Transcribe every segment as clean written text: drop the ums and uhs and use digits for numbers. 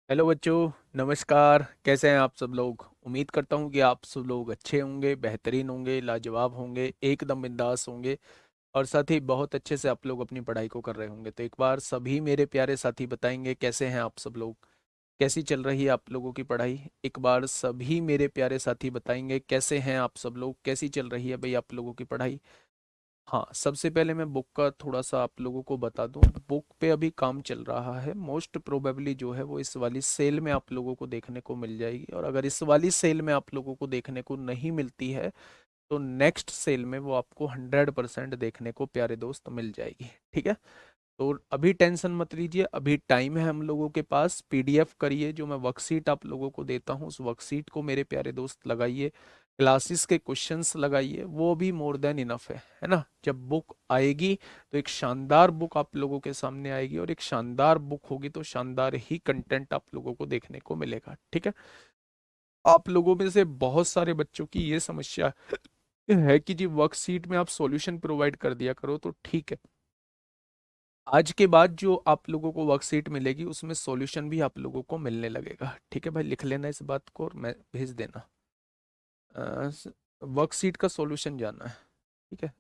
Hello बच्चों, नमस्कार। कैसे हैं आप सब लोग? उम्मीद करता हूं कि आप सब लोग अच्छे होंगे, बेहतरीन होंगे, लाजवाब होंगे, एकदम बिंदास होंगे और साथ ही बहुत अच्छे से आप लोग अपनी पढ़ाई को कर रहे होंगे। तो एक बार सभी मेरे प्यारे साथी बताएंगे कैसे हैं आप सब लोग, कैसी चल रही है आप लोगों की पढ़ाई। एक बार सभी मेरे प्यारे साथी बताएंगे कैसे हैं आप सब लोग, कैसी चल रही है भाई आप लोगों की पढ़ाई। हाँ, सबसे पहले मैं बुक का थोड़ा सा आप लोगों को बता दूं। बुक पे अभी काम चल रहा है, मोस्ट प्रोबेबली जो है वो इस वाली सेल में आप लोगों को देखने को मिल जाएगी, और अगर इस वाली सेल में आप लोगों को देखने को नहीं मिलती है तो नेक्स्ट सेल में वो आपको 100% देखने को प्यारे दोस्त मिल जाएगी। ठीक है, तो अभी टेंशन मत लीजिए, अभी टाइम है हम लोगों के पास। पीडीएफ करिए, जो मैं वर्कशीट आप लोगों को देता हूँ उस वर्कशीट को मेरे प्यारे दोस्त लगाइए, क्लासेस के क्वेश्चंस लगाइए, वो भी मोर देन इनफ है ना। जब बुक आएगी तो एक शानदार बुक आप लोगों के सामने आएगी, और एक शानदार बुक होगी तो शानदार ही कंटेंट आप लोगों को देखने को मिलेगा। ठीक है, आप लोगों में से बहुत सारे बच्चों की ये समस्या है कि जी वर्कशीट में आप सॉल्यूशन प्रोवाइड कर दिया करो, तो ठीक है, आज के बाद जो आप लोगों को वर्कशीट मिलेगी उसमें सॉल्यूशन भी आप लोगों को मिलने लगेगा। ठीक है भाई, लिख लेना इस बात को और मैं भेज देना। वर्कशीट का सॉल्यूशन जाना है। ठीक है,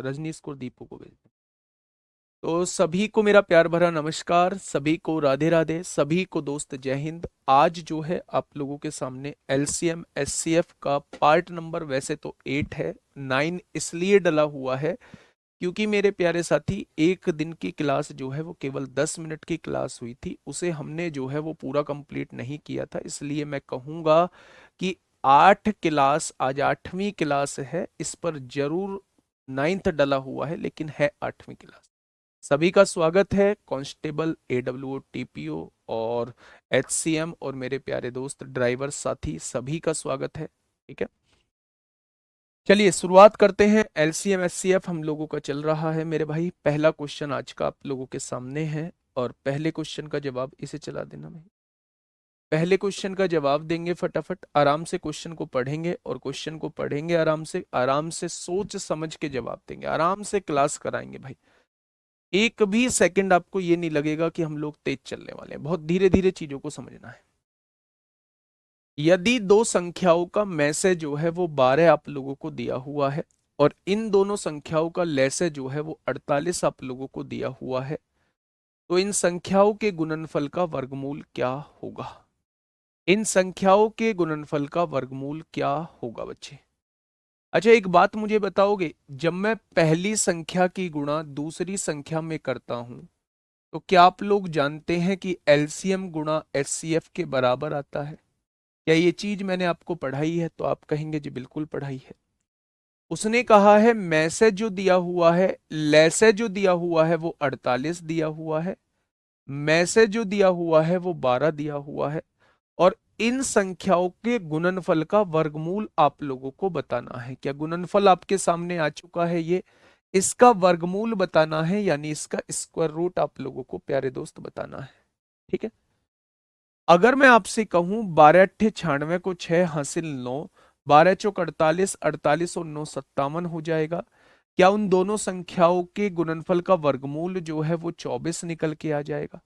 रजनीश को और दीपू को भेज देना। तो सभी को मेरा प्यार भरा नमस्कार, सभी को राधे राधे, सभी को दोस्त जय हिंद। आज जो है आप लोगों के सामने एलसीएम एचसीएफ का पार्ट नंबर वैसे तो 8 है, 9 इसलिए डला हुआ है क्योंकि मेरे प्यारे साथी एक दिन की क्लास जो है वो केवल 10 मिनट की क्लास हुई थी, उसे हमने जो है वो पूरा कंप्लीट नहीं किया था। इसलिए मैं कहूँगा कि 8 क्लास, आज 8वीं क्लास है, इस पर जरूर 9th डला हुआ है लेकिन है 8वीं क्लास। सभी का स्वागत है, कांस्टेबल, एडब्ल्यूओ, टीपीओ और एचसीएम और मेरे प्यारे दोस्त ड्राइवर साथी सभी का स्वागत है। ठीक है, चलिए शुरुआत करते हैं। एलसीएम एचसीएफ हम लोगों का चल रहा है मेरे भाई। पहला क्वेश्चन आज का आप लोगों के सामने है, और पहले क्वेश्चन का जवाब इसे चला देना भाई। पहले क्वेश्चन का जवाब देंगे फटाफट, आराम से क्वेश्चन को पढ़ेंगे और क्वेश्चन को पढ़ेंगे आराम से सोच समझ के जवाब देंगे, आराम से क्लास कराएंगे भाई। एक भी सेकंड आपको ये नहीं लगेगा कि हम लोग तेज चलने वाले हैं, बहुत धीरे धीरे चीजों को समझना है। यदि दो संख्याओं का मैसे जो है वो 12 आप लोगों को दिया हुआ है, और इन दोनों संख्याओं का लैसे जो है वो 48 आप लोगों को दिया हुआ है, तो इन संख्याओं के गुणनफल का वर्गमूल क्या होगा? इन संख्याओं के गुणनफल का वर्गमूल क्या होगा बच्चे? अच्छा, एक बात मुझे बताओगे, जब मैं पहली संख्या की गुणा दूसरी संख्या में करता हूं तो क्या आप लोग जानते हैं कि एलसीएम गुणा एचसीएफ के बराबर आता है? क्या ये चीज मैंने आपको पढ़ाई है? तो आप कहेंगे जी बिल्कुल पढ़ाई है। उसने कहा है मैसेज जो दिया हुआ है, लैसे जो दिया हुआ है वो 48 दिया हुआ है, मैसेज जो दिया हुआ है वो 12 दिया हुआ है, और इन संख्याओं के गुणनफल का वर्गमूल आप लोगों को बताना है। क्या गुणनफल आपके सामने आ चुका है? ये इसका वर्गमूल बताना है, यानी इसका स्क्वायर रूट आप लोगों को प्यारे दोस्त बताना है। ठीक है, अगर मैं आपसे कहूं 12 अट्ठे 96 को 6 हासिल 9, 12 चौक 48, 48 और 9 57 हो जाएगा। क्या उन दोनों संख्याओं के गुणनफल का वर्गमूल जो है वो 24 निकल के आ जाएगा?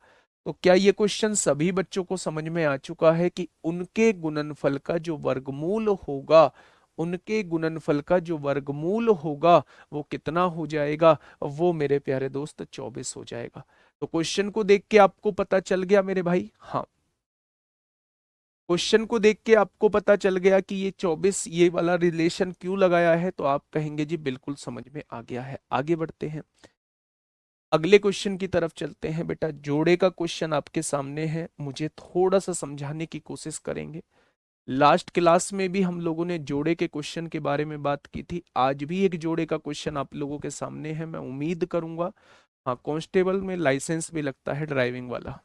तो क्या ये क्वेश्चन सभी बच्चों को समझ में आ चुका है कि उनके गुणनफल का जो वर्गमूल होगा, उनके गुणनफल का जो वर्गमूल होगा वो कितना हो जाएगा? वो मेरे प्यारे दोस्त 24 हो जाएगा। तो क्वेश्चन को देख के आपको पता चल गया मेरे भाई? हाँ, क्वेश्चन को देख के आपको पता चल गया कि ये 24 ये वाला रिलेशन क्यों लगाया है? तो आप कहेंगे जी बिल्कुल समझ में आ गया है। आगे बढ़ते हैं, अगले क्वेश्चन की तरफ चलते हैं। बेटा जोड़े का क्वेश्चन आपके सामने है, मुझे थोड़ा सा समझाने की कोशिश करेंगे। लास्ट क्लास में भी हम लोगों ने जोड़े के क्वेश्चन के बारे में बात की थी, आज भी एक जोड़े का क्वेश्चन आप लोगों के सामने है। मैं उम्मीद करूंगा, हाँ, कांस्टेबल में लाइसेंस भी लगता है, ड्राइविंग वाला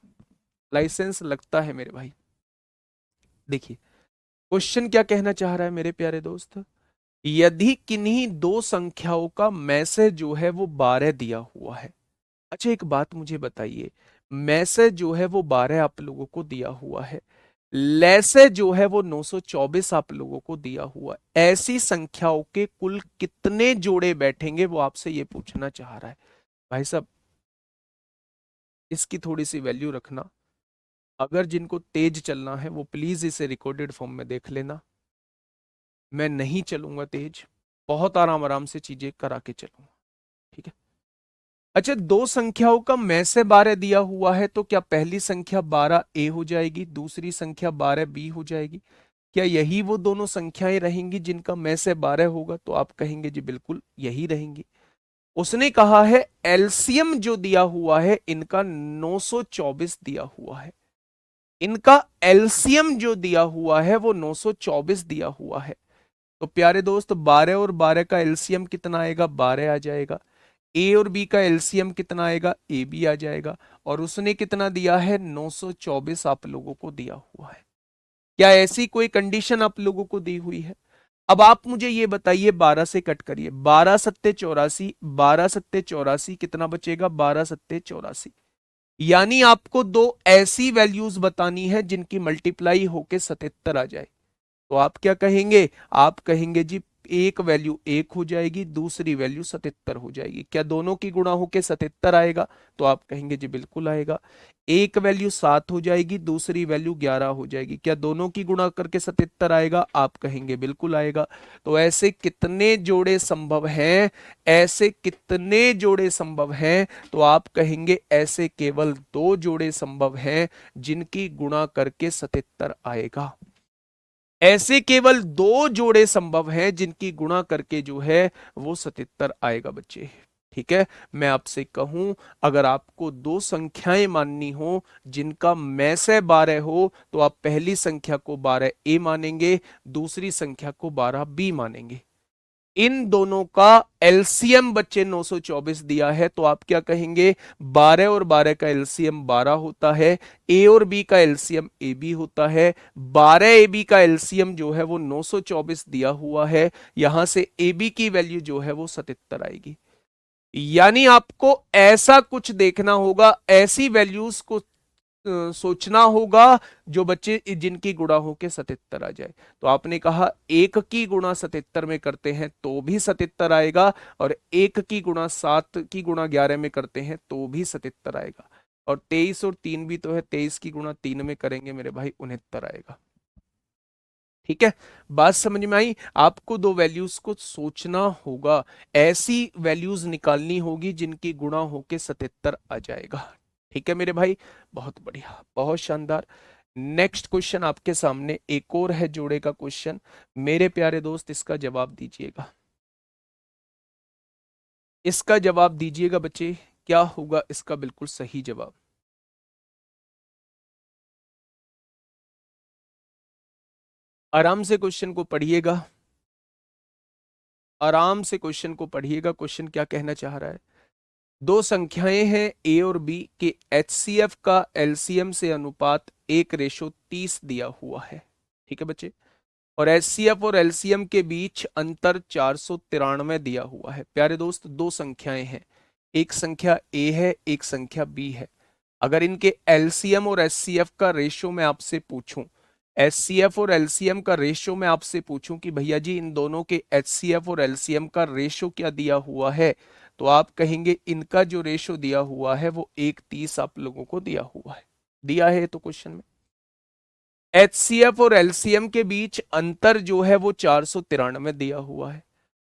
लाइसेंस लगता है मेरे भाई। देखिए क्वेश्चन क्या कहना चाह रहा है मेरे प्यारे दोस्त, यदि किन्हीं दो संख्याओं का मैसेज जो है वो 12 दिया हुआ है। अच्छा, एक बात मुझे बताइए, मैसेज जो है वो 12 आप लोगों को दिया हुआ है, लैसे जो है वो 924 आप लोगों को दिया हुआ है, ऐसी संख्याओं के कुल कितने जोड़े बैठेंगे वो आपसे ये पूछना चाह रहा है। भाई साहब, इसकी थोड़ी सी वैल्यू रखना, अगर जिनको तेज चलना है वो प्लीज इसे रिकॉर्डेड फॉर्म में देख लेना। मैं नहीं चलूंगा तेज, बहुत आराम आराम से चीजें करा के चलूंगा, ठीक है। अच्छा, दो संख्याओं का में से 12 दिया हुआ है, तो क्या पहली संख्या 12A हो जाएगी, दूसरी संख्या 12B हो जाएगी? क्या यही वो दोनों संख्याएं रहेंगी जिनका में से 12 होगा? तो आप कहेंगे जी बिल्कुल यही रहेंगी। उसने कहा है एलसीएम जो दिया हुआ है इनका 924 दिया हुआ है, इनका एलसीएम जो दिया हुआ है वो 924 दिया हुआ है। तो प्यारे दोस्त 12 और 12 का एलसीएम कितना आएगा? 12 आ जाएगा। ए और बी का एलसीएम कितना आएगा? ए बी आ जाएगा। और उसने कितना दिया है? 924 आप लोगों को दिया हुआ है। क्या ऐसी कोई कंडीशन आप लोगों को दी हुई है? अब आप मुझे ये बताइए, 12 से कट करिए, 12 सत्ते 84, 12 सत्ते 84 कितना बचेगा? 12 सत्ते 84। यानी आपको दो ऐसी वैल्यूज बतानी है जिनकी मल्टीप्लाई होके 77 आ जाए। तो आप क्या कहेंगे? आप कहेंगे जी एक वैल्यू 1 हो जाएगी, दूसरी वैल्यू 77 हो जाएगी। क्या दोनों की गुणा होके 77 आएगा? तो आप कहेंगे जी बिल्कुल आएगा। एक वैल्यू 7 हो जाएगी, दूसरी वैल्यू 11 हो जाएगी। क्या दोनों की गुणा करके 77 आएगा? आप कहेंगे बिल्कुल आएगा। तो ऐसे कितने जोड़े संभव हैं? ऐसे कितने जोड़े संभव हैं? तो आप कहेंगे ऐसे केवल दो जोड़े संभव हैं जिनकी गुणा करके 77 आएगा। ऐसे केवल दो जोड़े संभव हैं जिनकी गुणा करके जो है वो 77 आएगा बच्चे, ठीक है। मैं आपसे कहूं, अगर आपको दो संख्याएं माननी हो जिनका में से 12 हो, तो आप पहली संख्या को 12A मानेंगे, दूसरी संख्या को 12B मानेंगे। इन दोनों का एलसीएम बच्चे 924 दिया है, तो आप क्या कहेंगे? 12 और 12 का एलसीएम 12 होता है, ए और बी का एलसीएम ए बी होता है। 12AB का एलसीएम जो है वो 924 दिया हुआ है, यहां से ए बी की वैल्यू जो है वो 77 आएगी। यानी आपको ऐसा कुछ देखना होगा, ऐसी वैल्यूज को सोचना होगा जो बच्चे जिनकी गुणा होके 77 आ जाए। तो आपने कहा एक की गुणा 77 में करते हैं तो भी 77 आएगा, और एक की गुणा 7 की गुणा 11 में करते हैं तो भी 77 आएगा। और 23 और 3 भी तो है, 23 की गुणा 3 में करेंगे मेरे भाई 69 आएगा। ठीक है, बात समझ में आई? आपको दो वैल्यूज को सोचना होगा, ऐसी वैल्यूज निकालनी होगी जिनकी गुणा होके 77 आ जाएगा। ठीक है मेरे भाई, बहुत बढ़िया, बहुत शानदार। नेक्स्ट क्वेश्चन आपके सामने एक और है जोड़े का क्वेश्चन। मेरे प्यारे दोस्त इसका जवाब दीजिएगा, इसका जवाब दीजिएगा बच्चे, क्या होगा इसका बिल्कुल सही जवाब? आराम से क्वेश्चन को पढ़िएगा, आराम से क्वेश्चन को पढ़िएगा। क्वेश्चन क्या कहना चाह रहा है? दो संख्याएं हैं ए और बी के एचसीएफ का एलसीएम से अनुपात 1:30 दिया हुआ है, ठीक है बच्चे। और एचसीएफ और एलसीएम के बीच अंतर 493 दिया हुआ है। प्यारे दोस्त दो संख्याएं हैं, एक संख्या ए है, एक संख्या बी है। अगर इनके एलसीएम और एचसीएफ का रेशियो मैं आपसे पूछूं, एचसीएफ और एलसीएम का रेशियो मैं आपसे पूछूं कि भैया जी इन दोनों के एचसीएफ और एलसीएम का रेशियो क्या दिया हुआ है, तो आप कहेंगे इनका जो रेशियो दिया हुआ है वो 1:30 आप लोगों को दिया हुआ है। दिया है तो क्वेश्चन में एचसीएफ और एलसीएम के बीच अंतर जो है वो 493 दिया हुआ है।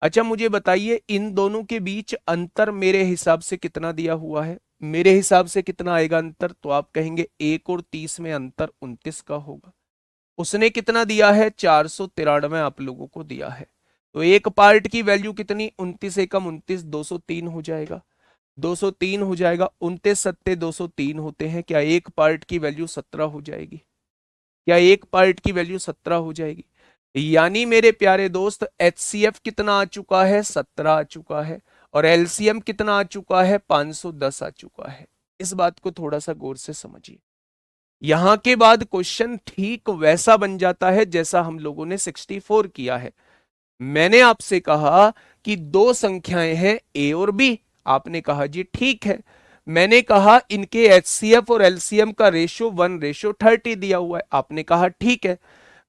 अच्छा मुझे बताइए इन दोनों के बीच अंतर मेरे हिसाब से कितना दिया हुआ है? मेरे हिसाब से कितना आएगा अंतर? तो आप कहेंगे 1 और 30 में अंतर 29 का होगा। उसने कितना दिया है? 493 आप लोगों को दिया है। तो एक पार्ट की वैल्यू कितनी? 29 एकम 29, 203 हो जाएगा। 203 हो जाएगा, 29 सत्ते 203 होते हैं। क्या एक पार्ट की वैल्यू 17 हो जाएगी? क्या एक पार्ट की वैल्यू 17 हो जाएगी? यानी मेरे प्यारे दोस्त एचसीएफ कितना आ चुका है? 17 आ चुका है। और एलसीएम कितना आ चुका है? 510 आ चुका है। इस बात को थोड़ा सा गौर से समझिए। यहां के बाद क्वेश्चन ठीक वैसा बन जाता है जैसा हम लोगों ने 64 किया है। मैंने आपसे कहा कि दो संख्याएं हैं ए और बी, आपने कहा जी ठीक है। मैंने कहा इनके एचसीएफ और एलसीएम का रेशियो 1:30 दिया हुआ है, आपने कहा ठीक है।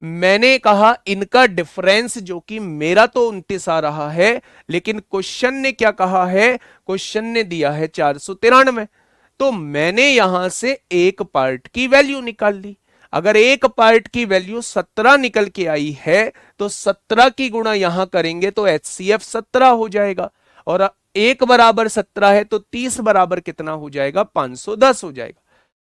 मैंने कहा इनका डिफरेंस जो कि मेरा तो 29 आ रहा है, लेकिन क्वेश्चन ने क्या कहा है? क्वेश्चन ने दिया है 493। तो मैंने यहां से एक पार्ट की वैल्यू निकाल ली। अगर एक पार्ट की वैल्यू 17 निकल के आई है तो 17 की गुणा यहां करेंगे तो HCF 17 हो जाएगा, और एक बराबर 17 है तो 30 बराबर कितना हो जाएगा, 510 हो जाएगा।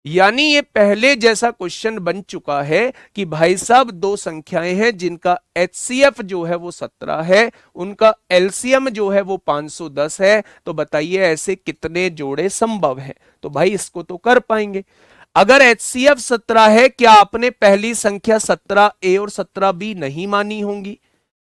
यानी ये पहले जैसा क्वेश्चन बन चुका है कि भाई साहब दो संख्याएं हैं जिनका HCF जो है वो 17 है, उनका LCM जो है वो 510 है, तो बताइए ऐसे कितने जोड़े संभव हैं। तो भाई इसको तो कर पाएंगे। अगर HCF 17 है, क्या आपने पहली संख्या 17A और 17B नहीं मानी होंगी?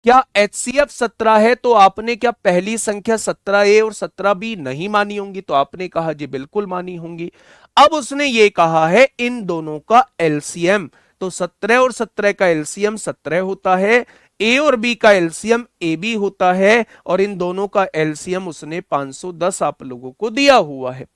क्या HCF 17 है तो आपने क्या पहली संख्या 17A और 17B नहीं मानी होंगी? तो आपने कहा जी बिल्कुल मानी होंगी। अब उसने ये कहा है इन दोनों का LCM, तो 17 और 17 का LCM 17 होता है, A और B का LCM AB होता है, और इन दोनों का LCM उसने 510 आप लोगों को दिया हुआ है।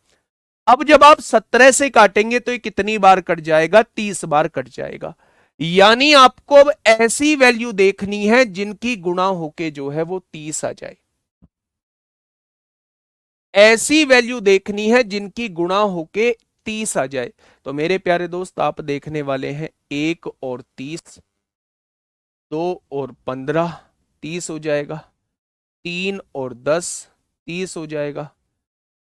अब जब आप 17 से काटेंगे तो ये कितनी बार कट जाएगा, 30 बार कट जाएगा। यानी आपको अब ऐसी वैल्यू देखनी है जिनकी गुणा होके जो है वो 30 आ जाए। ऐसी वैल्यू देखनी है जिनकी गुणा होके 30 आ जाए। तो मेरे प्यारे दोस्त आप देखने वाले हैं 1 और 30, 2 और 15, 30 हो जाएगा, 3 और 10, 30 हो जाएगा,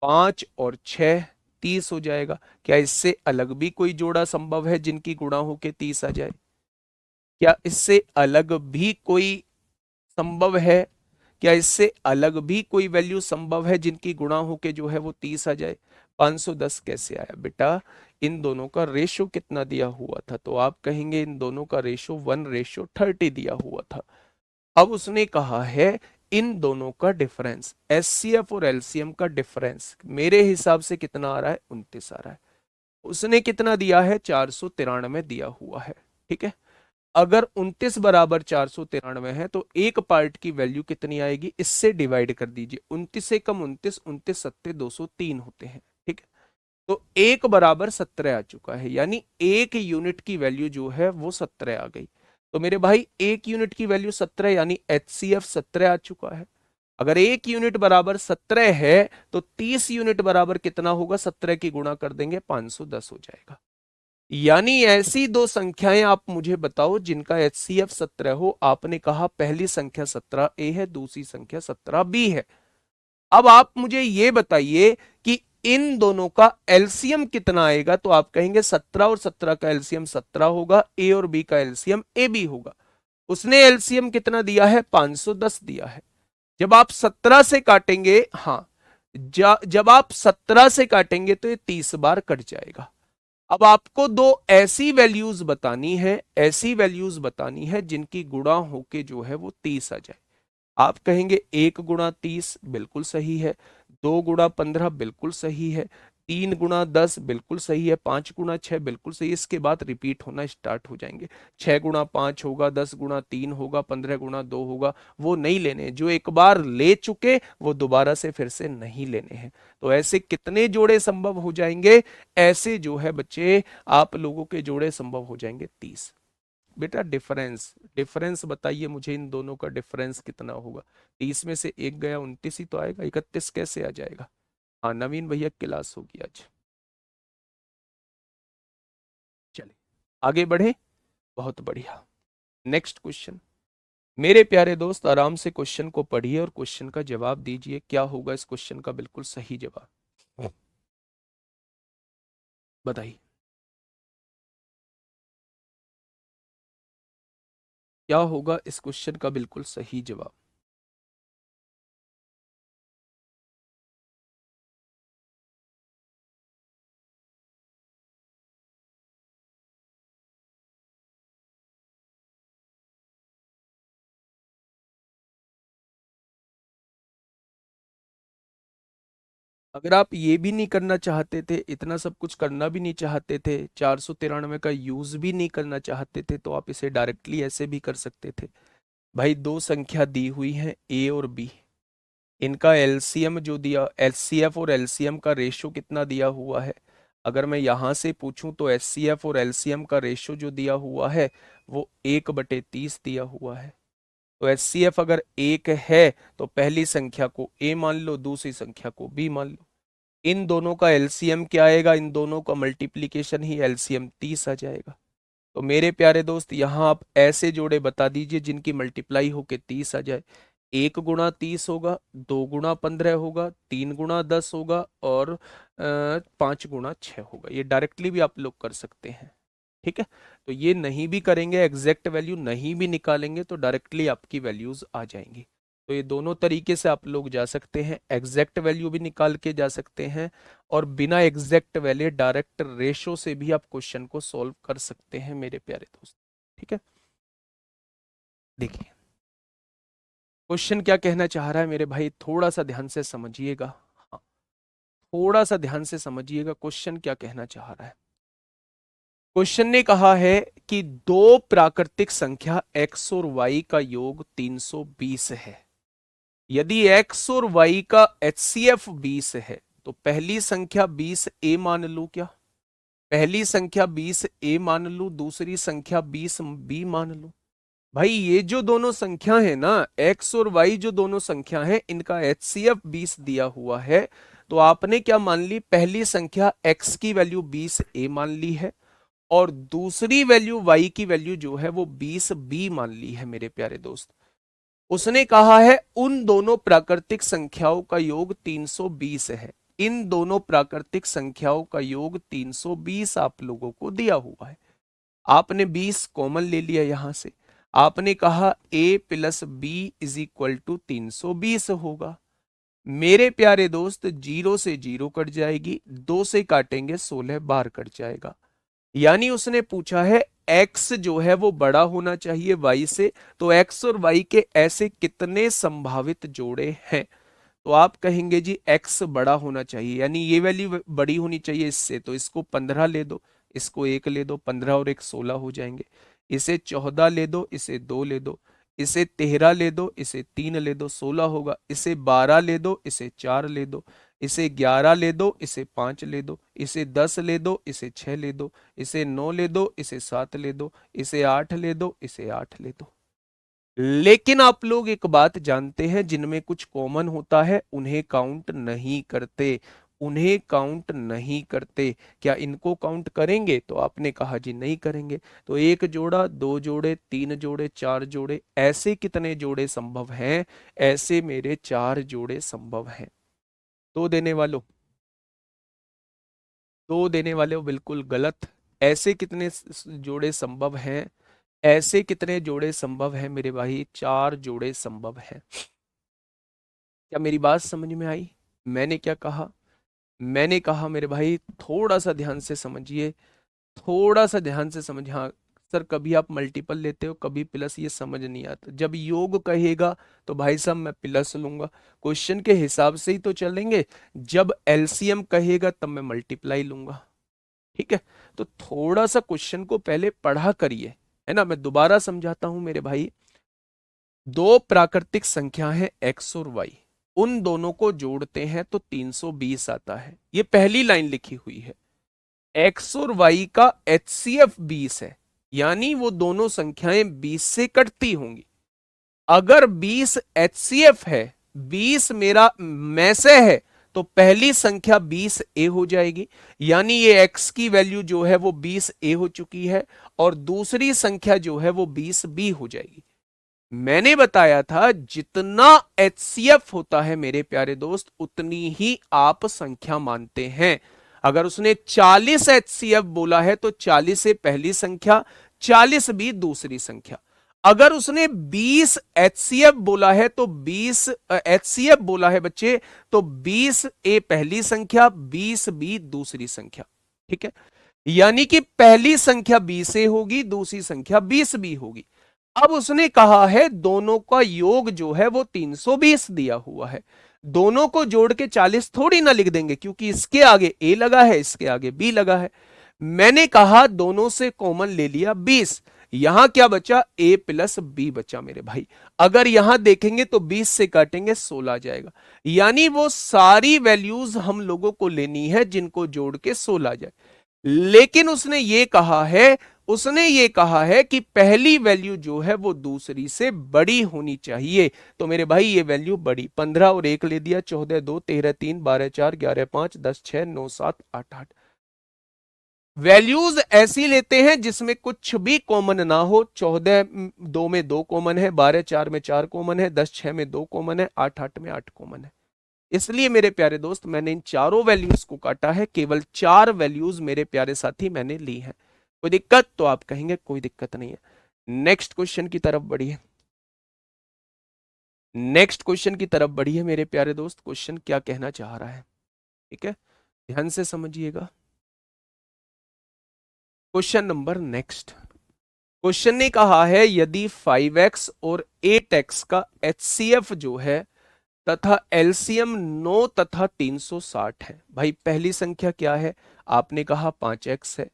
5 और 6, 30 हो जाएगा। क्या इससे अलग भी कोई जोड़ा संभव है जिनकी गुणा होके 30 आ जाए? क्या इससे अलग भी कोई संभव है? क्या इससे अलग भी कोई वैल्यू संभव है जिनकी गुणा होके जो है वो 30 आ जाए? 510 कैसे आया बेटा? इन दोनों का रेशो कितना दिया हुआ था? तो आप कहेंगे इन दोनों का रेशो 1:30 दिया हुआ था। अब उसने कहा है इन दोनों का डिफरेंस, HCF और LCM का डिफरेंस मेरे हिसाब से कितना आ रहा है, 29 आ रहा है। उसने कितना दिया है, 493 दिया हुआ है। ठीक है, अगर 29 बराबर 493 है तो एक पार्ट की वैल्यू कितनी आएगी, इससे डिवाइड कर दीजिए। 29 से कम 29, 29 सत्ते 203 होते हैं। ठीक है, तो एक बराबर 17 आ चुका है, यानी एक यूनिट की वैल्यू जो है वो 17 आ गई। तो मेरे भाई एक यूनिट की वैल्यू 17 यानी HCF 17 आ चुका है। अगर एक यूनिट बराबर 17 है तो 30 यूनिट बराबर कितना होगा, 17 की गुणा कर देंगे 510 हो जाएगा। यानी ऐसी दो संख्याएं आप मुझे बताओ जिनका HCF 17 हो। आपने कहा पहली संख्या 17A है, दूसरी संख्या 17B है। अब आप मुझे ये बताइए कि इन दोनों का LCM कितना आएगा? तो आप कहेंगे 17 और 17 का LCM 17 होगा, A और B का LCM AB होगा। उसने LCM कितना दिया है, 510 दिया है। जब आप 17 से काटेंगे, हाँ, जब आप 17 से काटेंगे तो ये 30 बार कट जाएगा। अब आपको दो ऐसी वैल्यूज बतानी है, ऐसी वैल्यूज बतानी है जिनकी गुणा होके जो है वो 30 आ जाए। आप कहेंगे 1 गुणा 30 बिल्कुल सही है, 2 गुणा 15 बिल्कुल सही है, 3 गुणा 10 बिल्कुल सही है, 5 गुणा 6 बिल्कुल सही है। इसके बाद रिपीट होना स्टार्ट हो जाएंगे। 6 गुणा 5 होगा, 10 गुणा 3 होगा, 15 गुणा 2 होगा। वो नहीं लेने, जो एक बार ले चुके वो दोबारा से फिर से नहीं लेने हैं। तो ऐसे कितने जोड़े संभव हो जाएंगे? ऐसे जो है बच्चे आप लोगों के जोड़े संभव हो जाएंगे 30। बेटा डिफरेंस, डिफरेंस बताइए मुझे, इन दोनों का डिफरेंस कितना होगा? 30 में से एक गया, 29 ही तो आएगा, 31 कैसे आ जाएगा? हाँ नवीन भैया क्लास होगी आज। चलिए आगे बढ़े, बहुत बढ़िया। Next question. मेरे प्यारे दोस्त आराम से क्वेश्चन को पढ़िए और क्वेश्चन का जवाब दीजिए। क्या होगा इस क्वेश्चन का बिल्कुल सही जवाब, बताइए क्या होगा इस क्वेश्चन का बिल्कुल सही जवाब। अगर आप ये भी नहीं करना चाहते थे, इतना सब कुछ करना भी नहीं चाहते थे, 493 का यूज भी नहीं करना चाहते थे, तो आप इसे डायरेक्टली ऐसे भी कर सकते थे। भाई दो संख्या दी हुई है A और B, इनका LCM जो दिया, HCF और LCM का रेशो कितना दिया हुआ है? अगर मैं यहां से पूछूं तो HCF और LCM का रेशो जो दिया हुआ है वो 1/30 दिया हुआ है। तो HCF अगर 1 है तो पहली संख्या को A मान लो, दूसरी संख्या को B मान लो। इन दोनों का एलसीएम क्या आएगा, इन दोनों का मल्टीप्लीकेशन ही एलसीएम 30 आ जाएगा। तो मेरे प्यारे दोस्त यहां आप ऐसे जोड़े बता दीजिए जिनकी मल्टीप्लाई होके 30 आ जाए। 1 गुणा 30 होगा, 2 गुणा 15 होगा, 3 गुणा 10 होगा और 5 गुणा 6 होगा। ये डायरेक्टली भी आप लोग कर सकते हैं, ठीक है। तो ये नहीं भी करेंगे, एग्जैक्ट वैल्यू नहीं भी निकालेंगे तो डायरेक्टली आपकी वैल्यूज आ जाएंगी। तो ये दोनों तरीके से आप लोग जा सकते हैं, एग्जैक्ट वैल्यू भी निकाल के जा सकते हैं और बिना एग्जैक्ट वैल्यू डायरेक्ट रेशो से भी आप क्वेश्चन को सॉल्व कर सकते हैं मेरे प्यारे दोस्त, ठीक है। देखिए क्वेश्चन क्या कहना चाह रहा है मेरे भाई, थोड़ा सा ध्यान से समझिएगा। हाँ, थोड़ा सा ध्यान से समझिएगा क्वेश्चन क्या कहना चाह रहा है। क्वेश्चन ने कहा है कि दो प्राकृतिक संख्या x और y का योग 320 है। यदि x और y का HCF 20 है तो पहली संख्या 20 a मान लूं क्या? पहली संख्या 20 a मान लूं, दूसरी संख्या 20 b मान लूं। भाई ये जो दोनों संख्या है ना, x और y जो दोनों संख्या है, इनका HCF 20 दिया हुआ है। तो आपने क्या मान ली, पहली संख्या x की वैल्यू 20 a मान ली है और दूसरी वैल्यू y की वैल्यू जो है वो 20 b मान ली है मेरे प्यारे दोस्त। उसने कहा है उन दोनों प्राकृतिक संख्याओं का योग 320 है। इन दोनों प्राकृतिक संख्याओं का योग 320 आप लोगों को दिया हुआ है। आपने 20 कॉमन ले लिया यहां से, आपने कहा a plus B is equal to 320 होगा। मेरे प्यारे दोस्त 0 से 0 कट जाएगी, 2 से काटेंगे 16 बार कट जाएगा। यानी उसने पूछा है x जो है वो बड़ा होना चाहिए y से, तो x और y के ऐसे कितने संभावित जोड़े हैं। तो आप कहेंगे जी x बड़ा होना चाहिए, यानी ये वैल्यू बड़ी होनी चाहिए इससे, तो इसको 15 ले दो, इसको 1 ले दो, 15 और 1 16 हो जाएंगे। इसे 14 ले दो, इसे 2 ले दो, इसे 13 ले दो, इसे 3 ले दो, 16 होगा। इसे 12 ले दो, इसे 4 ले दो, इसे 11 ले दो, इसे 5 ले दो, इसे 10 ले दो, इसे 6 ले दो, इसे 9 ले दो, इसे 7 ले दो, इसे 8 ले दो, इसे 8 ले दो। लेकिन आप लोग एक बात जानते हैं, जिनमें कुछ कॉमन होता है उन्हें काउंट नहीं करते, उन्हें काउंट नहीं करते। क्या इनको काउंट करेंगे? तो आपने कहा जी नहीं करेंगे। तो एक जोड़ा, दो जोड़े, तीन जोड़े, चार जोड़े, ऐसे कितने जोड़े संभव हैं? ऐसे मेरे 4 जोड़े संभव हैं। दो देने वालों, दो देने वाले हो बिल्कुल गलत। ऐसे कितने जोड़े संभव हैं? ऐसे कितने जोड़े संभव हैं मेरे भाई? 4 जोड़े संभव हैं। क्या मेरी बात समझ में आई? मैंने क्या कहा? मैंने कहा मेरे भाई थोड़ा सा ध्यान से समझिए, थोड़ा सा ध्यान से समझिए। हाँ सर, कभी आप मल्टीपल लेते हो, कभी प्लस, ये समझ नहीं आता। जब योग कहेगा तो भाई साहब मैं प्लस लूंगा, क्वेश्चन के हिसाब से ही तो चलेंगे। जब एलसीएम कहेगा तब मैं मल्टीप्लाई लूंगा, ठीक है। तो थोड़ा सा क्वेश्चन को पहले पढ़ा करिए, है ना। मैं दोबारा समझाता हूं मेरे भाई। दो प्राकृतिक संख्या है x और y, उन दोनों को जोड़ते हैं तो 320 आता है। ये पहली लाइन लिखी हुई है। x और y का HCF 20 है, यानी वो दोनों संख्याएं 20 से कटती होंगी। अगर 20 HCF है, 20 मेरा में से है, तो पहली संख्या 20 a हो जाएगी, यानी ये x की वैल्यू जो है वो 20 a हो चुकी है और दूसरी संख्या जो है वो 20 b हो जाएगी। मैंने बताया था जितना HCF होता है मेरे प्यारे दोस्त, उतनी ही आप संख्या मानते हैं। अगर उसने 40 HCF बोला है तो 40 से पहली संख्या, 40 भी दूसरी संख्या। अगर उसने 20 HCF बोला है तो 20 HCF बोला है बच्चे, तो 20 ए पहली संख्या, 20 बी दूसरी संख्या, ठीक है। यानी कि पहली संख्या 20 ए होगी, दूसरी संख्या 20 बी होगी। अब उसने कहा है दोनों का योग जो है वो 320 दिया हुआ है। दोनों को जोड़ के 40 थोड़ी ना लिख देंगे, क्योंकि इसके आगे ए लगा है, इसके आगे बी लगा है। मैंने कहा दोनों से कॉमन ले लिया 20, यहां क्या बचा? a प्लस बी बचा मेरे भाई। अगर यहां देखेंगे तो 20 से काटेंगे 16 आ जाएगा। यानी वो सारी वैल्यूज हम लोगों को लेनी है जिनको जोड़ के 16 आ जाए। लेकिन उसने ये कहा है उसने ये कहा है कि पहली वैल्यू जो है वो दूसरी से बड़ी होनी चाहिए। तो मेरे भाई ये वैल्यू बड़ी, 15 और 1 ले दिया, 14 2 13 3 12 4 11 5 10 6 9 7 8 8। वैल्यूज ऐसी लेते हैं जिसमें कुछ भी कॉमन ना हो। 14 2 में 2 कॉमन है, 12 4 में 4 कॉमन है, 10 6 में 2 कॉमन है, 8 8 में 8 कॉमन है। इसलिए मेरे प्यारे दोस्त मैंने इन चारों वैल्यूज को काटा है, केवल 4 वैल्यूज मेरे प्यारे साथी मैंने ली है। कोई दिक्कत? तो आप कहेंगे कोई दिक्कत नहीं है। नेक्स्ट क्वेश्चन की तरफ बढ़िए। नेक्स्ट क्वेश्चन की तरफ बढ़िए मेरे प्यारे दोस्त। क्वेश्चन क्या कहना चाह रहा है, ठीक है, ध्यान से समझिएगा। Question number next. क्वेश्चन ने कहा है यदि 5x और 8x का HCF जो है तथा एलसीएम 9 तथा 360 है। भाई पहली संख्या क्या है? आपने कहा 5x है।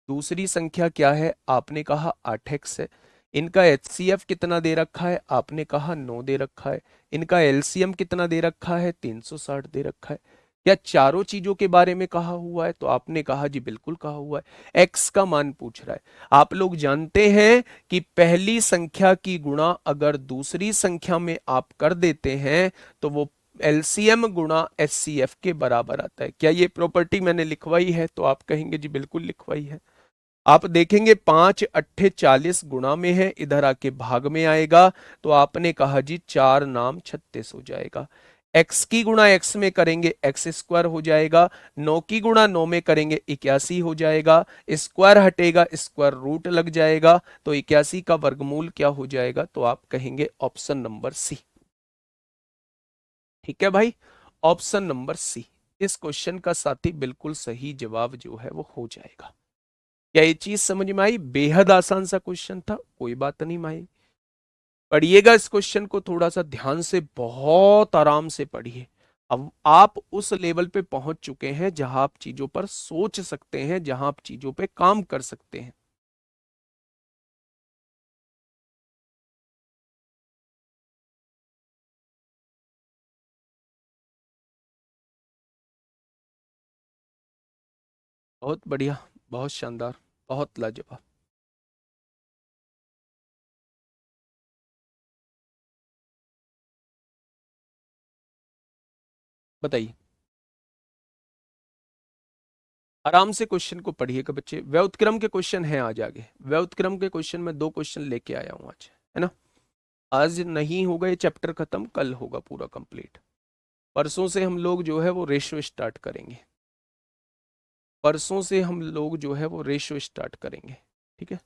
दूसरी संख्या क्या है? आपने कहा 8x है। इनका एचसीएफ कितना दे रखा है? आपने कहा 9 दे रखा है। इनका एलसीएम कितना दे रखा है? 360 दे रखा है। क्या चारों चीजों के बारे में कहा हुआ है? तो आपने कहा जी बिल्कुल कहा हुआ है। एक्स का मान पूछ रहा है। आप लोग जानते हैं कि पहली संख्या की गुणा अगर दूसरी संख्या में आप कर देते हैं तो वो एलसीएम गुणा एचसीएफ के बराबर आता है। क्या ये प्रॉपर्टी मैंने लिखवाई है? तो आप कहेंगे जी बिल्कुल लिखवाई है। आप देखेंगे 5 अट्ठे 40 गुणा में है, इधर आके भाग में आएगा, तो आपने कहा जी 4 नाम 36 हो जाएगा। x की गुणा x में करेंगे एक्स स्क्वायर हो जाएगा। 9 की गुणा 9 में करेंगे 81 हो जाएगा। स्क्वायर हटेगा, स्क्वायर रूट लग जाएगा, तो 81 का वर्गमूल क्या हो जाएगा? तो आप कहेंगे ऑप्शन नंबर सी। ठीक है भाई, ऑप्शन नंबर सी इस क्वेश्चन का साथी बिल्कुल सही जवाब जो है वो हो जाएगा। क्या ये चीज समझ में आई? बेहद आसान सा क्वेश्चन था, कोई बात नहीं भाई। पढ़िएगा इस क्वेश्चन को थोड़ा सा ध्यान से, बहुत आराम से पढ़िए। अब आप उस लेवल पे पहुंच चुके हैं जहां आप चीजों पर सोच सकते हैं, जहां आप चीजों पे काम कर सकते हैं। बहुत बढ़िया, बहुत शानदार, बहुत लाजवाब। बताइए। आराम से क्वेश्चन को पढ़िएगा बच्चे। व्युत्क्रम के क्वेश्चन हैं आज आगे। व्युत्क्रम के क्वेश्चन में 2 क्वेश्चन लेके आया हूं आज, है ना। आज नहीं होगा ये चैप्टर खत्म, कल होगा पूरा कंप्लीट। परसों से हम लोग जो है वो रेशो स्टार्ट करेंगे। परसों से हम लोग जो है वो रेशो स्टार्ट करेंगे, ठीक है।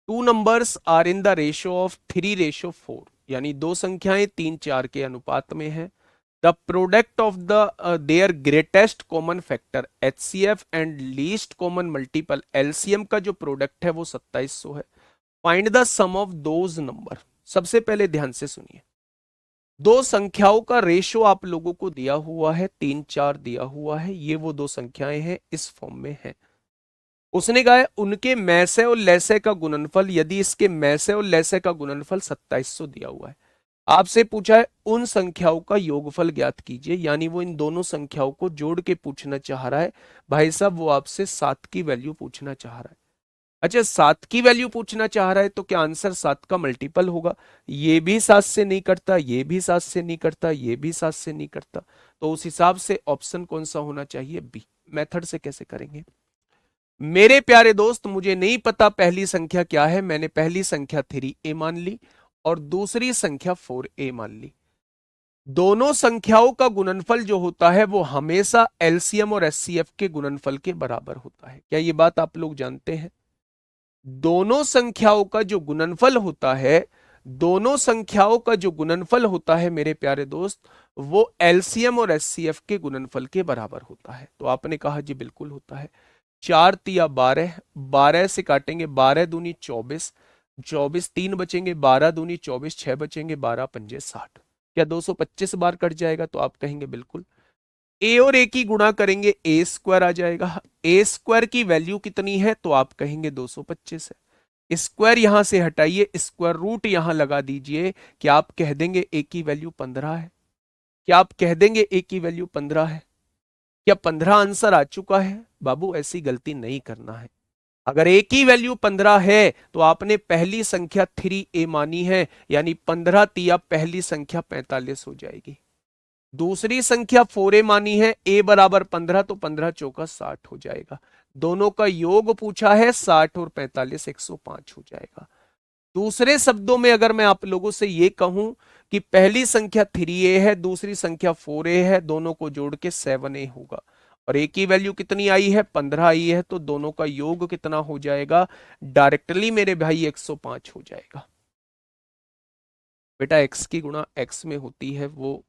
Two numbers are in the ratio of 3:4, यानी दो संख्याएं 3 4 के अनुपात में है। The product of the their greatest common factor HCF and least common multiple LCM का जो प्रोडक्ट है वो 2700 है। Find the sum of those number. सबसे पहले ध्यान से सुनिए, दो संख्याओं का रेशो आप लोगों को दिया हुआ है, 3 4 दिया हुआ है, ये वो दो संख्याएं हैं, इस फॉर्म में है। उसने कहा है उनके मैसे और लैसे का गुणनफल, यदि इसके मैसे और लैसे का गुणनफल 2700 दिया हुआ है। आपसे पूछा है उन संख्याओं का योगफल ज्ञात कीजिए, यानी वो इन दोनों संख्याओं को जोड़ के पूछना चाह रहा है। भाई साहब वो आपसे 7 की वैल्यू पूछना चाह रहा है। अच्छा, 7 की वैल्यू पूछना चाह रहा है तो क्या आंसर 7 का मल्टीपल होगा? ये भी 7 से नहीं करता, ये भी 7 से नहीं करता, ये भी 7 से नहीं करता। तो उस हिसाब से ऑप्शन कौन सा होना चाहिए? बी। मेथड से कैसे करेंगे मेरे प्यारे दोस्त? मुझे नहीं पता पहली संख्या क्या है, मैंने पहली संख्या 3a मान ली और दूसरी संख्या 4a मान ली। दोनों संख्याओं का गुणनफल जो होता है वो हमेशा एलसीएम और एचसीएफ के गुणनफल के बराबर होता है। क्या ये बात आप लोग जानते हैं? दोनों संख्याओं का जो गुणनफल होता है, दोनों संख्याओं का जो गुणनफल होता है मेरे प्यारे दोस्त, वो एलसीएम और एचसीएफ के गुणनफल के बराबर होता है। तो आपने कहा जी बिल्कुल होता है। 4 तिया 12, 12 से काटेंगे 12 दूनी 24, 24 3 बचेंगे, 12 दूनी 24, 6 बचेंगे, 12 पंजे 60। क्या 225 बार कट जाएगा? तो आप कहेंगे बिल्कुल। ए और ए की गुणा करेंगे, ए स्क्वायर आ जाएगा। ए स्क्वायर की वैल्यू कितनी है? तो आप कहेंगे 225 है। स्क्वायर यहां से हटाइए, स्क्वायर रूट यहां लगा दीजिए। क्या आप कह देंगे ए की वैल्यू 15 है? क्या आप कह देंगे ए की वैल्यू 15 है? क्या 15 आंसर आ चुका है? बाबू ऐसी गलती नहीं करना है। अगर ए की वैल्यू 15 है तो आपने पहली संख्या 3a मानी है, यानी 15 तिया पहली संख्या 45 हो जाएगी। दूसरी संख्या 4a मानी है, a बराबर 15, तो 15 चौका 60 हो जाएगा। दोनों का योग पूछा है, 60 और 45 105 हो जाएगा। दूसरे शब्दों में अगर मैं आप लोगों से ये कहूं कि पहली संख्या 3a है, दूसरी संख्या 4a है, दोनों को जोड़ के 7a होगा, और a की वैल्यू कितनी आई है, 15 आई है, तो दोनों का योग कितना हो जाएगा, डायरेक्टली मेरे भाई 105 हो जाएगा। बेटा x की गुणा x में होती है वो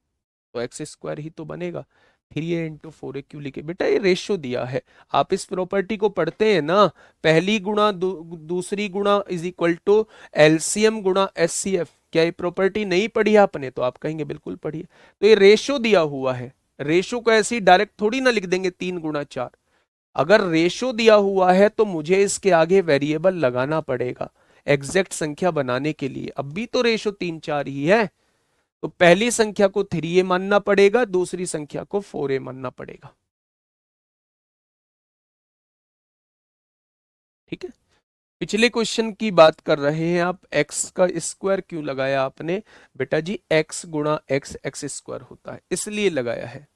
तो एक्स स्क्वायर ही तो बनेगा। 3a इंटू 4a क्यों लिखे बेटा, ये रेशो दिया है। आप इस प्रॉपर्टी को पढ़ते हैं ना, पहली गुणा दूसरी गुणा इज इक्वल टू एलसीएम गुणा एचसीएफ। क्या ये प्रॉपर्टी नहीं पढ़ी आपने? तो आप कहेंगे बिल्कुल पढ़ी है। तो ये रेशो दिया हुआ है, रेशो को ऐसे ही डायरेक्ट थोड़ी ना लिख देंगे 3 गुणा 4। अगर रेशो दिया हुआ है तो मुझे इसके आगे वेरिएबल लगाना पड़ेगा एग्जैक्ट संख्या बनाने के लिए। अब भी तो रेशो 3 4 ही है, तो पहली संख्या को 3a मानना पड़ेगा, दूसरी संख्या को 4a मानना पड़ेगा। ठीक है, पिछले क्वेश्चन की बात कर रहे हैं आप, x का स्क्वायर क्यों लगाया आपने? बेटा जी x गुणा x एक्स स्क्वायर होता है इसलिए लगाया है।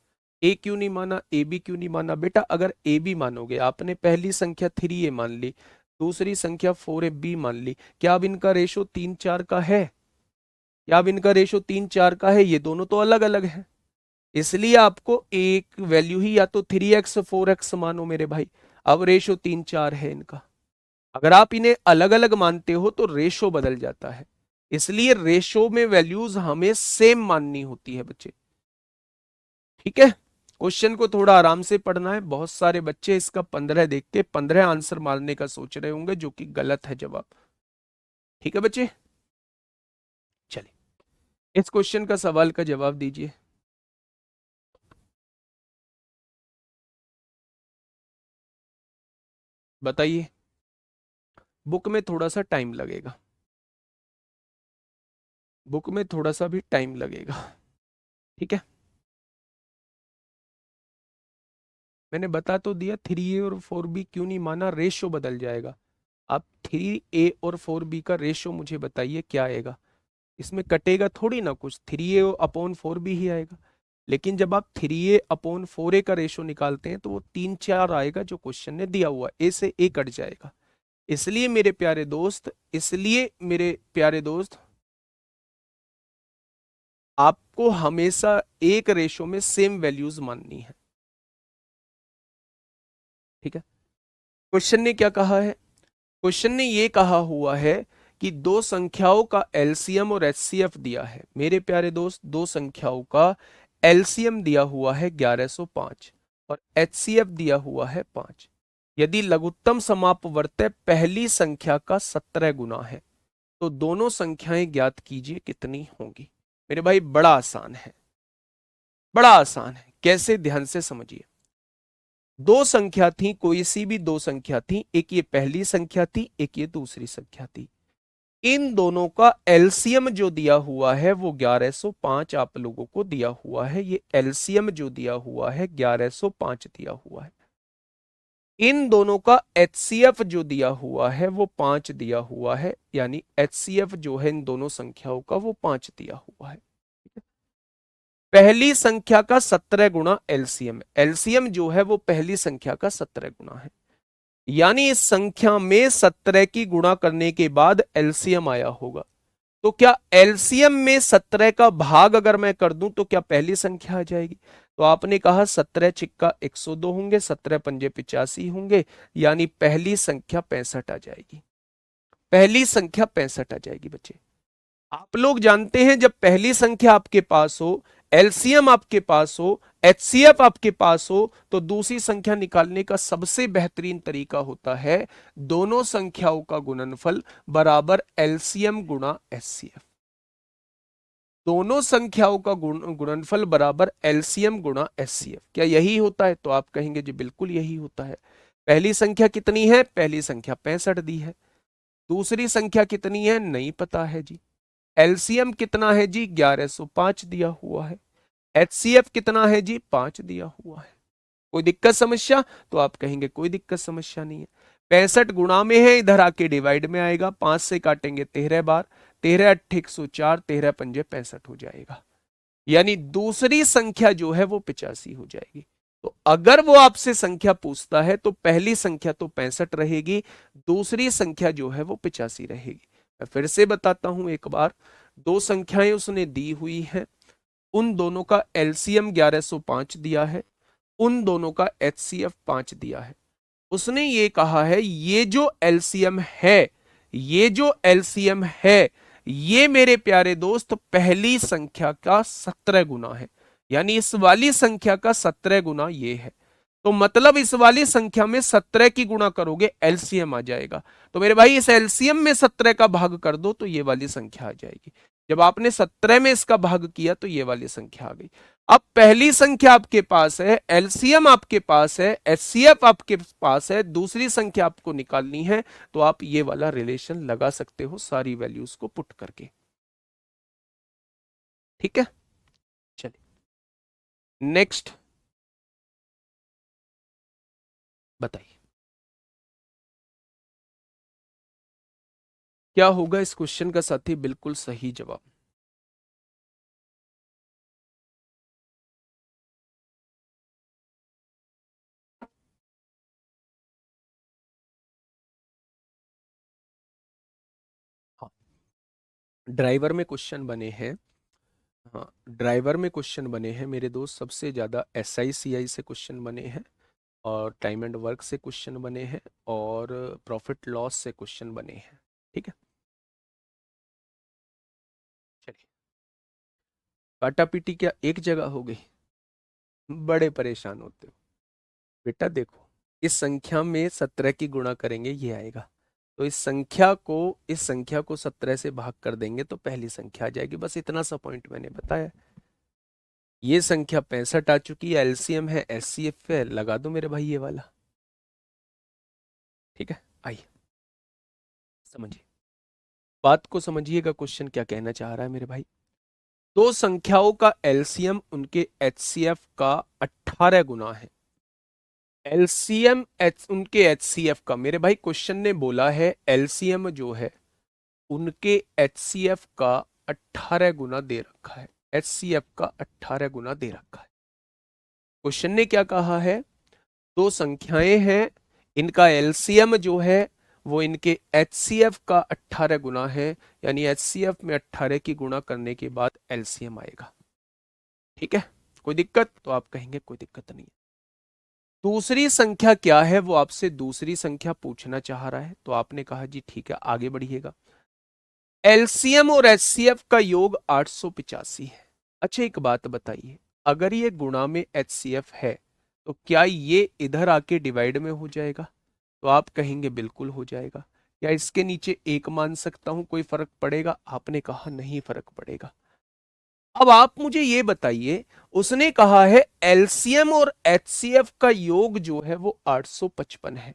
a क्यों नहीं माना, ए बी क्यों नहीं माना? बेटा अगर ए बी मानोगे, आपने पहली संख्या 3a मान ली, दूसरी संख्या 4ab मान ली, क्या अब इनका रेशो 3 4 का है? क्या अब इनका रेशो 3 4 का है? ये दोनों तो अलग अलग है, इसलिए आपको एक वैल्यू ही या तो 3x 4x मानो मेरे भाई। अब रेशो 3 4 है इनका, अगर आप इन्हें अलग अलग मानते हो तो रेशो बदल जाता है, इसलिए रेशो में वैल्यूज हमें सेम माननी होती है बच्चे। ठीक है, क्वेश्चन को थोड़ा आराम से पढ़ना है। बहुत सारे बच्चे इसका 15 देख के 15 आंसर मारने का सोच रहे होंगे, जो कि गलत है जवाब। ठीक है बच्चे, चलिए इस क्वेश्चन का सवाल का जवाब दीजिए। बताइए, बुक में थोड़ा सा टाइम लगेगा, बुक में थोड़ा सा भी टाइम लगेगा। ठीक है, मैंने बता तो दिया 3a और 4b क्यों नहीं माना, रेशो बदल जाएगा। आप 3a और 4b का रेशो मुझे बताइए क्या आएगा, इसमें कटेगा थोड़ी ना कुछ, 3a अपॉन 4b ही आएगा। लेकिन जब आप 3a अपॉन 4a का रेशो निकालते हैं तो वो 3 4 आएगा, जो क्वेश्चन ने दिया हुआ है, a से a कट जाएगा। इसलिए मेरे प्यारे दोस्त, इसलिए मेरे प्यारे दोस्त, आपको हमेशा एक रेशो में सेम वैल्यूज माननी है। ठीक है, क्वेश्चन ने क्या कहा है? क्वेश्चन ने ये कहा हुआ है कि दो संख्याओं का एलसीएम और एचसीएफ दिया है। मेरे प्यारे दोस्त, दो संख्याओं का एलसीएम दिया हुआ है 1105 और एचसीएफ दिया हुआ है 5। यदि लघुत्तम समापवर्त्य पहली संख्या का 17 गुना है तो दोनों संख्याएं ज्ञात कीजिए कितनी होंगी। मेरे भाई बड़ा आसान है, बड़ा आसान है, कैसे? ध्यान से समझिए। दो संख्या थी, कोई सी भी दो संख्या थी, एक ये पहली संख्या थी, एक ये दूसरी संख्या थी। इन दोनों का एलसीएम जो दिया हुआ है वो 1105 आप लोगों को दिया हुआ है। ये एलसीएम जो दिया हुआ है 1105 दिया हुआ है। इन दोनों का एचसीएफ जो दिया हुआ है वो 5 दिया हुआ है, यानी एचसीएफ जो है इन दोनों संख्याओं का वो 5 दिया हुआ है। पहली संख्या का 17 गुना एलसीएम, एलसीएम जो है वो पहली संख्या का 17 गुना है, यानी इस संख्या में 17 की गुणा करने के बाद एलसीएम आया होगा। तो क्या एलसीएम में 17 का भाग अगर मैं कर दूं तो क्या पहली संख्या आ जाएगी? तो आपने कहा 17 छिक्का 102 होंगे, 17 पंजे 85 होंगे, यानी पहली संख्या 65 आ जाएगी। पहली संख्या 65 आ जाएगी बच्चे। आप लोग जानते हैं जब पहली संख्या आपके पास हो, एलसीएम आपके पास हो, एचसीएफ आपके पास हो, तो दूसरी संख्या निकालने का सबसे बेहतरीन तरीका होता है दोनों संख्याओं का गुणनफल बराबर एलसीएम गुणा एचसीएफ। दोनों संख्याओं का गुणनफल बराबर एलसीएम गुणा एचसीएफ। क्या यही होता है? तो आप कहेंगे जी बिल्कुल यही होता है। पहली संख्या कितनी है? पहली संख्या 65 दी है। दूसरी संख्या कितनी है? नहीं पता है जी। एलसीएम कितना है जी? 1105 दिया हुआ है। एचसीएफ कितना है जी? 5 दिया हुआ है। कोई दिक्कत समस्या? तो आप कहेंगे कोई दिक्कत समस्या नहीं है। 65 गुणा में है, इधर आके डिवाइड में आएगा, 5 से काटेंगे 13 बार, 13 8 104, 13 पंजे 65 हो जाएगा। यानी दूसरी संख्या जो है वो 85 हो जाएगी। तो अगर वो आपसे संख्या पूछता है तो पहली संख्या तो 65 रहेगी, दूसरी संख्या जो है वो 85 रहेगी। मैं फिर से बताता हूं एक बार, दो संख्याएं उसने दी हुई हैं, उन दोनों का एलसीएम 1105 दिया है, उन दोनों का एचसीएफ 5 दिया है। उसने ये कहा है ये जो एलसीएम है, ये जो एलसीएम है, ये मेरे प्यारे दोस्त पहली संख्या का 17 गुना है। यानी इस वाली संख्या का 17 गुना ये है। तो मतलब इस वाली संख्या में 17 की गुणा करोगे एलसीएम आ जाएगा। तो मेरे भाई इस एलसीएम में 17 का भाग कर दो तो ये वाली संख्या आ जाएगी। जब आपने 17 में इसका भाग किया तो ये वाली संख्या आ गई। अब पहली संख्या आपके पास है, एलसीएम आपके पास है, एचसीएफ आपके पास है, दूसरी संख्या आपको निकालनी है, तो आप ये वाला रिलेशन लगा सकते हो सारी वैल्यूज को पुट करके। ठीक है, चलिए नेक्स्ट बताइए क्या होगा इस क्वेश्चन का साथी। बिल्कुल सही जवाब। हाँ, ड्राइवर में क्वेश्चन बने हैं। हाँ, ड्राइवर में क्वेश्चन बने हैं मेरे दोस्त, सबसे ज्यादा एसआई सीआई से क्वेश्चन बने हैं, और टाइम एंड वर्क से क्वेश्चन बने हैं, और प्रॉफिट लॉस से क्वेश्चन बने हैं। ठीक है, चलिए। काटा पीटी क्या एक जगह हो गई? बड़े परेशान होते हो बेटा। देखो, इस संख्या में 17 की गुणा करेंगे ये आएगा, तो इस संख्या को 17 से भाग कर देंगे तो पहली संख्या आ जाएगी। बस इतना सा पॉइंट मैंने बताया। ये संख्या 65 आ चुकी है, एलसीएम है, एचसीएफ है, लगा दो मेरे भाई ये वाला। ठीक है, आइए समझिए, बात को समझिएगा, क्वेश्चन क्या कहना चाह रहा है मेरे भाई। दो संख्याओं का एलसीएम उनके एचसीएफ का 18 गुना है। एलसीएम उनके एचसीएफ का, मेरे भाई क्वेश्चन ने बोला है एलसीएम जो है उनके एचसीएफ का 18 गुना दे रखा है। एचसीएफ का 18 गुना दे रखा है। क्वेश्चन ने क्या कहा है, दो संख्याएं हैं, इनका एलसीएम जो है वो इनके एचसीएफ का 18 गुना है। यानी एचसीएफ में 18 की गुणा करने के बाद एलसीएम आएगा। ठीक है, कोई दिक्कत? तो आप कहेंगे कोई दिक्कत नहीं है। दूसरी संख्या क्या है, वो आपसे दूसरी संख्या पूछना चाह रहा है, तो आपने कहा जी ठीक है आगे बढ़िएगा। एलसीएम और एचसीएफ का योग 885 है। अच्छा एक बात बताइए, अगर ये गुणा में एचसीएफ है तो क्या ये इधर आके डिवाइड में हो जाएगा? तो आप कहेंगे बिल्कुल हो जाएगा। क्या इसके नीचे एक मान सकता हूं, कोई फर्क पड़ेगा? आपने कहा नहीं फर्क पड़ेगा। अब आप मुझे ये बताइए, उसने कहा है एलसीएम और एचसीएफ का योग जो है वो 855 है।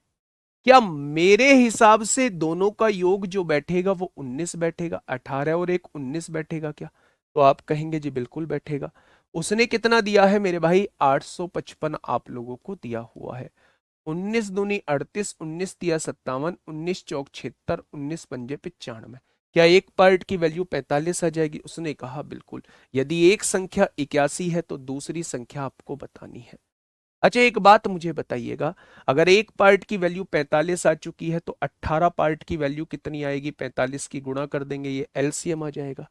क्या मेरे हिसाब से दोनों का योग जो बैठेगा वो 19 बैठेगा? 18 और एक 19 बैठेगा क्या? तो आप कहेंगे जी बिल्कुल बैठेगा। उसने कितना दिया है मेरे भाई? 855 आप लोगों को दिया हुआ है। 19 दूनी 38, 19 दिया 57, 19 चौक 76, 19 पंजे 95। क्या एक पार्ट की वैल्यू 45 आ जाएगी? उसने कहा बिल्कुल। यदि एक संख्या 81 है तो दूसरी संख्या आपको बतानी है। अच्छा एक बात मुझे बताइएगा, अगर एक पार्ट की वैल्यू 45 आ चुकी है तो 18 पार्ट की वैल्यू कितनी आएगी? 45 की गुणा कर देंगे, ये एलसीएम आ जाएगा।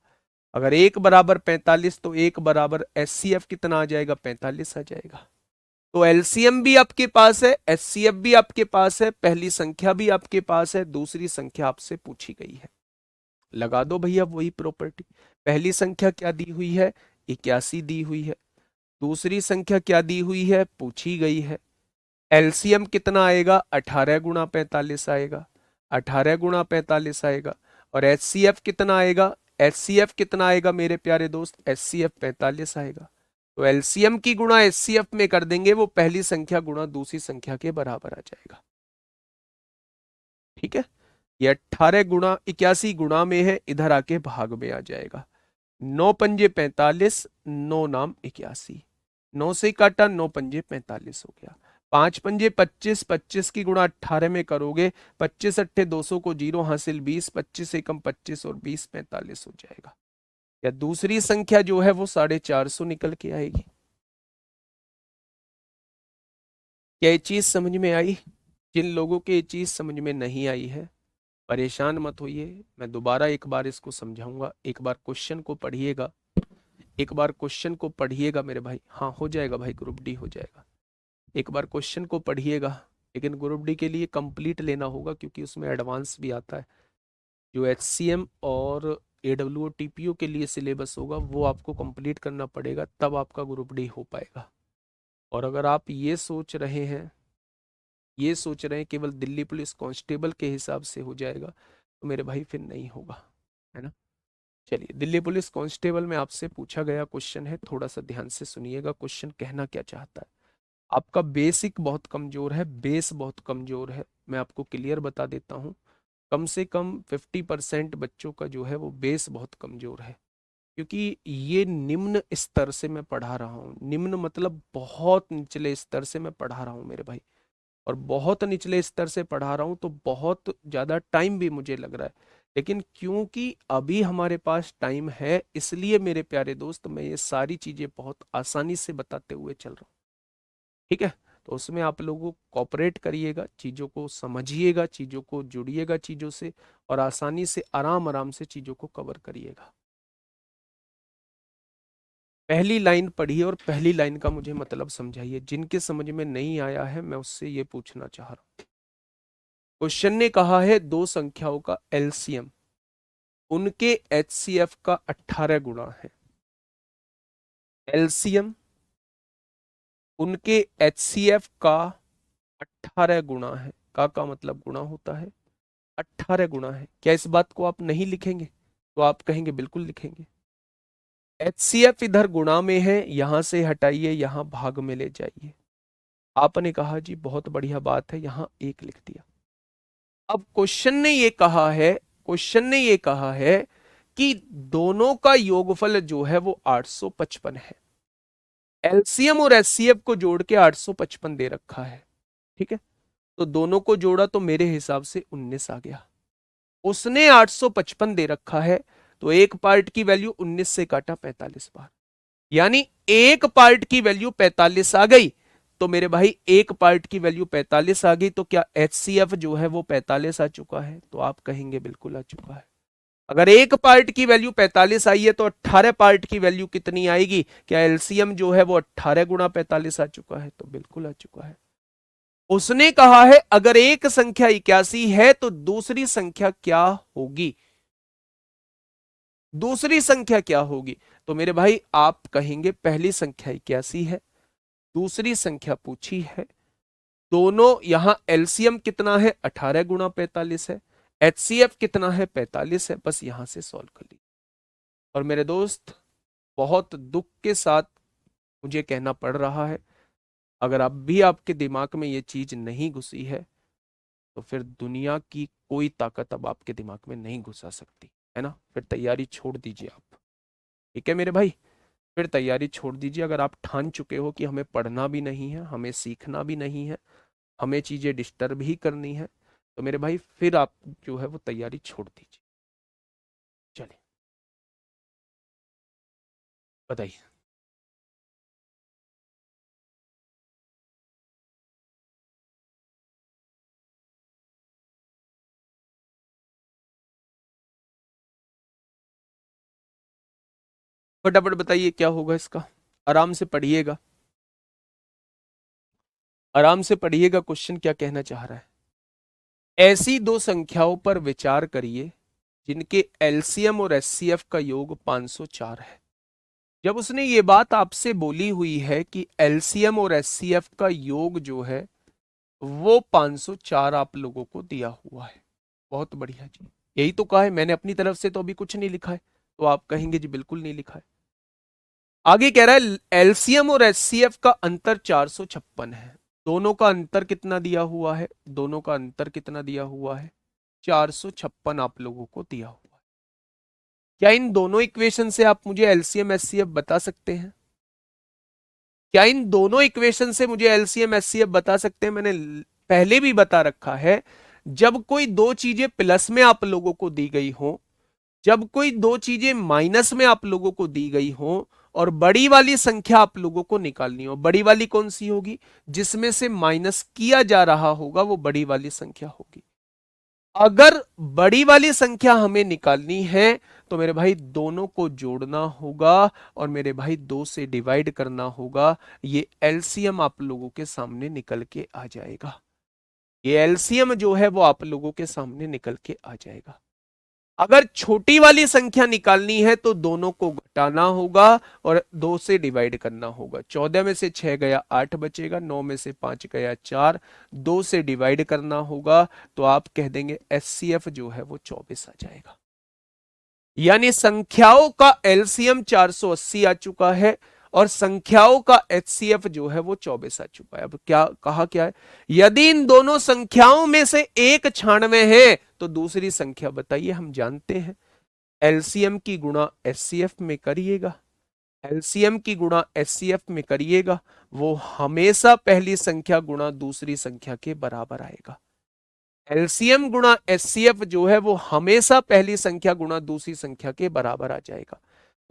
अगर एक बराबर 45 तो एक बराबर एचसीएफ कितना आ जाएगा? 45 आ जाएगा। तो एलसीएम भी आपके पास है, एचसीएफ भी आपके पास है, पहली संख्या भी आपके पास है, दूसरी संख्या आपसे पूछी गई है। लगा दो भैया वही प्रॉपर्टी। पहली संख्या क्या दी हुई है? 81 दी हुई है। दूसरी संख्या क्या दी हुई है? पूछी गई है। एलसीएम कितना आएगा? 18 गुणा 45 आएगा। 18 गुणा 45 आएगा। और एचसीएफ कितना आएगा? एचसीएफ कितना आएगा मेरे प्यारे दोस्त? एचसीएफ 45 आएगा। तो एलसीएम की गुणा एचसीएफ में कर देंगे, वो पहली संख्या गुणा दूसरी संख्या के बराबर आ जाएगा। ठीक है, ये 18 गुणा 81 गुणा में है, इधर आके भाग में आ जाएगा। 9 पंजे 45, 9 नाम 81, 9 से काटा, 9 पंजे 45 हो गया। 5 पंजे 25, 25 की गुणा 18 में करोगे, 25 अट्ठे 200 को जीरो हासिल 20, 25 एकम 25 और 20 45 हो जाएगा। या दूसरी संख्या जो है वो 450 निकल के आएगी। क्या ये चीज समझ में आई? जिन लोगों के ये चीज समझ में नहीं आई है, परेशान मत होइए, मैं दोबारा एक बार इसको समझाऊंगा। एक बार क्वेश्चन को पढ़िएगा, एक बार क्वेश्चन को पढ़िएगा मेरे भाई। हाँ हो जाएगा भाई, ग्रुप डी हो जाएगा। एक बार क्वेश्चन को पढ़िएगा, लेकिन ग्रुप डी के लिए कंप्लीट लेना होगा क्योंकि उसमें एडवांस भी आता है। जो HCM और AWO TPO के लिए सिलेबस होगा वो आपको कंप्लीट करना पड़ेगा, तब आपका ग्रुप डी हो पाएगा। और अगर आप ये सोच रहे हैं केवल दिल्ली पुलिस कांस्टेबल के हिसाब से हो जाएगा, तो मेरे भाई फिर नहीं होगा, है ना। चलिए, दिल्ली पुलिस कांस्टेबल में आपसे पूछा गया क्वेश्चन है, थोड़ा सा ध्यान से सुनिएगा क्वेश्चन कहना क्या चाहता है। आपका बेसिक बहुत कमजोर है, बेस बहुत कमजोर है, मैं आपको क्लियर बता देता हूँ। कम से कम 50% बच्चों का जो है वो बेस बहुत कमजोर है, क्योंकि ये निम्न स्तर से मैं पढ़ा रहा हूँ। निम्न मतलब बहुत निचले स्तर से मैं पढ़ा रहा हूँ मेरे भाई, और बहुत निचले स्तर से पढ़ा रहा हूँ, तो बहुत ज़्यादा टाइम भी मुझे लग रहा है। लेकिन क्योंकि अभी हमारे पास टाइम है, इसलिए मेरे प्यारे दोस्त मैं ये सारी चीज़ें बहुत आसानी से बताते हुए चल रहा हूँ, ठीक है। तो उसमें आप लोगों को कॉपरेट करिएगा, चीज़ों को समझिएगा, चीज़ों को जुड़िएगा चीज़ों से, और आसानी से आराम आराम से चीज़ों को कवर करिएगा। पहली लाइन पढ़िए और पहली लाइन का मुझे मतलब समझाइए। जिनके समझ में नहीं आया है मैं उससे ये पूछना चाह रहा हूँ। क्वेश्चन ने कहा है दो संख्याओं का एलसीएम, उनके HCF का 18 गुणा है। एलसीएम उनके HCF का 18 गुणा है। का मतलब गुणा होता है, 18 गुणा है। क्या इस बात को आप नहीं लिखेंगे? तो आप कहेंगे बिल्कुल लिखेंगे। HCF इधर गुणा में है, यहां से हटाइए, यहां भाग में ले जाइए। आपने कहा जी बहुत बढ़िया बात है, यहां एक लिख दिया। अब क्वेश्चन ने ये कहा है कि दोनों का योगफल जो है वो 855 है। एलसीएम और एचसीएफ को जोड़ के 855 दे रखा है, ठीक है। तो दोनों को जोड़ा तो मेरे हिसाब से 19 आ गया। उसने 855 दे रखा है, तो एक पार्ट की वैल्यू 19 से काटा 45 बार, यानी एक पार्ट की वैल्यू 45 आ गई। तो मेरे भाई एक पार्ट की वैल्यू 45 आ गई, तो क्या HCF जो है वो 45 आ चुका है? तो आप कहेंगे बिल्कुल आ चुका है। अगर एक पार्ट की वैल्यू 45 आई है तो 18 पार्ट की वैल्यू कितनी आएगी? क्या एलसीएम जो है वो 18 गुणा 45 आ चुका है? तो बिल्कुल आ चुका है। उसने कहा है अगर एक संख्या 81 है तो दूसरी संख्या क्या होगी? दूसरी संख्या क्या होगी? तो मेरे भाई आप कहेंगे पहली संख्या 81 है, दूसरी संख्या पूछी है, दोनों यहां एलसीएम कितना है? 18 गुणा 45 है, HCF कितना है? 45 है। बस यहां से सॉल्व कर ली। और मेरे दोस्त, बहुत दुख के साथ मुझे कहना पड़ रहा है, अगर अब भी आपके दिमाग में ये चीज नहीं घुसी है, तो फिर दुनिया की कोई ताकत अब आपके दिमाग में नहीं घुसा सकती, है ना। फिर तैयारी छोड़ दीजिए आप, ठीक है मेरे भाई। फिर तैयारी छोड़ दीजिए। अगर आप ठान चुके हो कि हमें पढ़ना भी नहीं है, हमें सीखना भी नहीं है, हमें चीजें डिस्टर्ब ही करनी है, तो मेरे भाई फिर आप जो है वो तैयारी छोड़ दीजिए। चलिए बताइए। फटाफट बताइए क्या होगा इसका। आराम से पढ़िएगा, आराम से पढ़िएगा, क्वेश्चन क्या कहना चाह रहा है। ऐसी दो संख्याओं पर विचार करिए जिनके एलसीएम और एचसीएफ का योग 504 है। जब उसने ये बात आपसे बोली हुई है कि एलसीएम और एचसीएफ का योग जो है वो 504 आप लोगों को दिया हुआ है। बहुत बढ़िया जी, यही तो कहा है मैंने अपनी तरफ से, तो अभी कुछ नहीं लिखा है। तो आप कहेंगे जी बिल्कुल नहीं लिखा है। आगे कह रहा है एलसीएम और एचसीएफ का अंतर 456 है। दोनों का अंतर कितना दिया हुआ है? दोनों का अंतर कितना दिया हुआ है? 456 आप लोगों को दिया हुआ है। क्या इन दोनों इक्वेशन से आप मुझे एलसीएम एचसीएफ बता सकते हैं? क्या इन दोनों इक्वेशन से मुझे एलसीएम एचसीएफ बता सकते हैं? मैंने पहले भी बता रखा है, जब कोई दो चीजें प्लस में आप लोगों को दी गई हो, जब कोई दो चीजें माइनस में आप लोगों को दी गई हो और बड़ी वाली संख्या आप लोगों को निकालनी हो, बड़ी वाली कौन सी होगी? जिसमें से माइनस किया जा रहा होगा वो बड़ी वाली संख्या होगी। अगर बड़ी वाली संख्या हमें निकालनी है तो मेरे भाई दोनों को जोड़ना होगा और मेरे भाई दो से डिवाइड करना होगा। ये एलसीएम आप लोगों के सामने निकल के आ जाएगा। ये एलसीएम जो है वो आप लोगों के सामने निकल के आ जाएगा। अगर छोटी वाली संख्या निकालनी है तो दोनों को घटाना होगा और दो से डिवाइड करना होगा। 14 में से 6 गया 8 बचेगा, 9 में से 5 गया 4, दो से डिवाइड करना होगा तो आप कह देंगे एचसीएफ जो है वो 24 आ जाएगा। यानी संख्याओं का एलसीएम 480 आ चुका है और संख्याओं का एचसीएफ जो है वो 24 आ चुका है। अब क्या कहा, क्या है? यदि इन दोनों संख्याओं में से एक 96 है तो दूसरी संख्या बताइए। हम जानते हैं एलसीएम की गुणा एचसीएफ में करिएगा, एलसीएम की गुणा एचसीएफ में करिएगा, वो हमेशा पहली संख्या गुणा दूसरी संख्या के बराबर आएगा। एलसीएम गुणा एचसीएफ जो है वो हमेशा पहली संख्या गुणा दूसरी संख्या के बराबर आ जाएगा।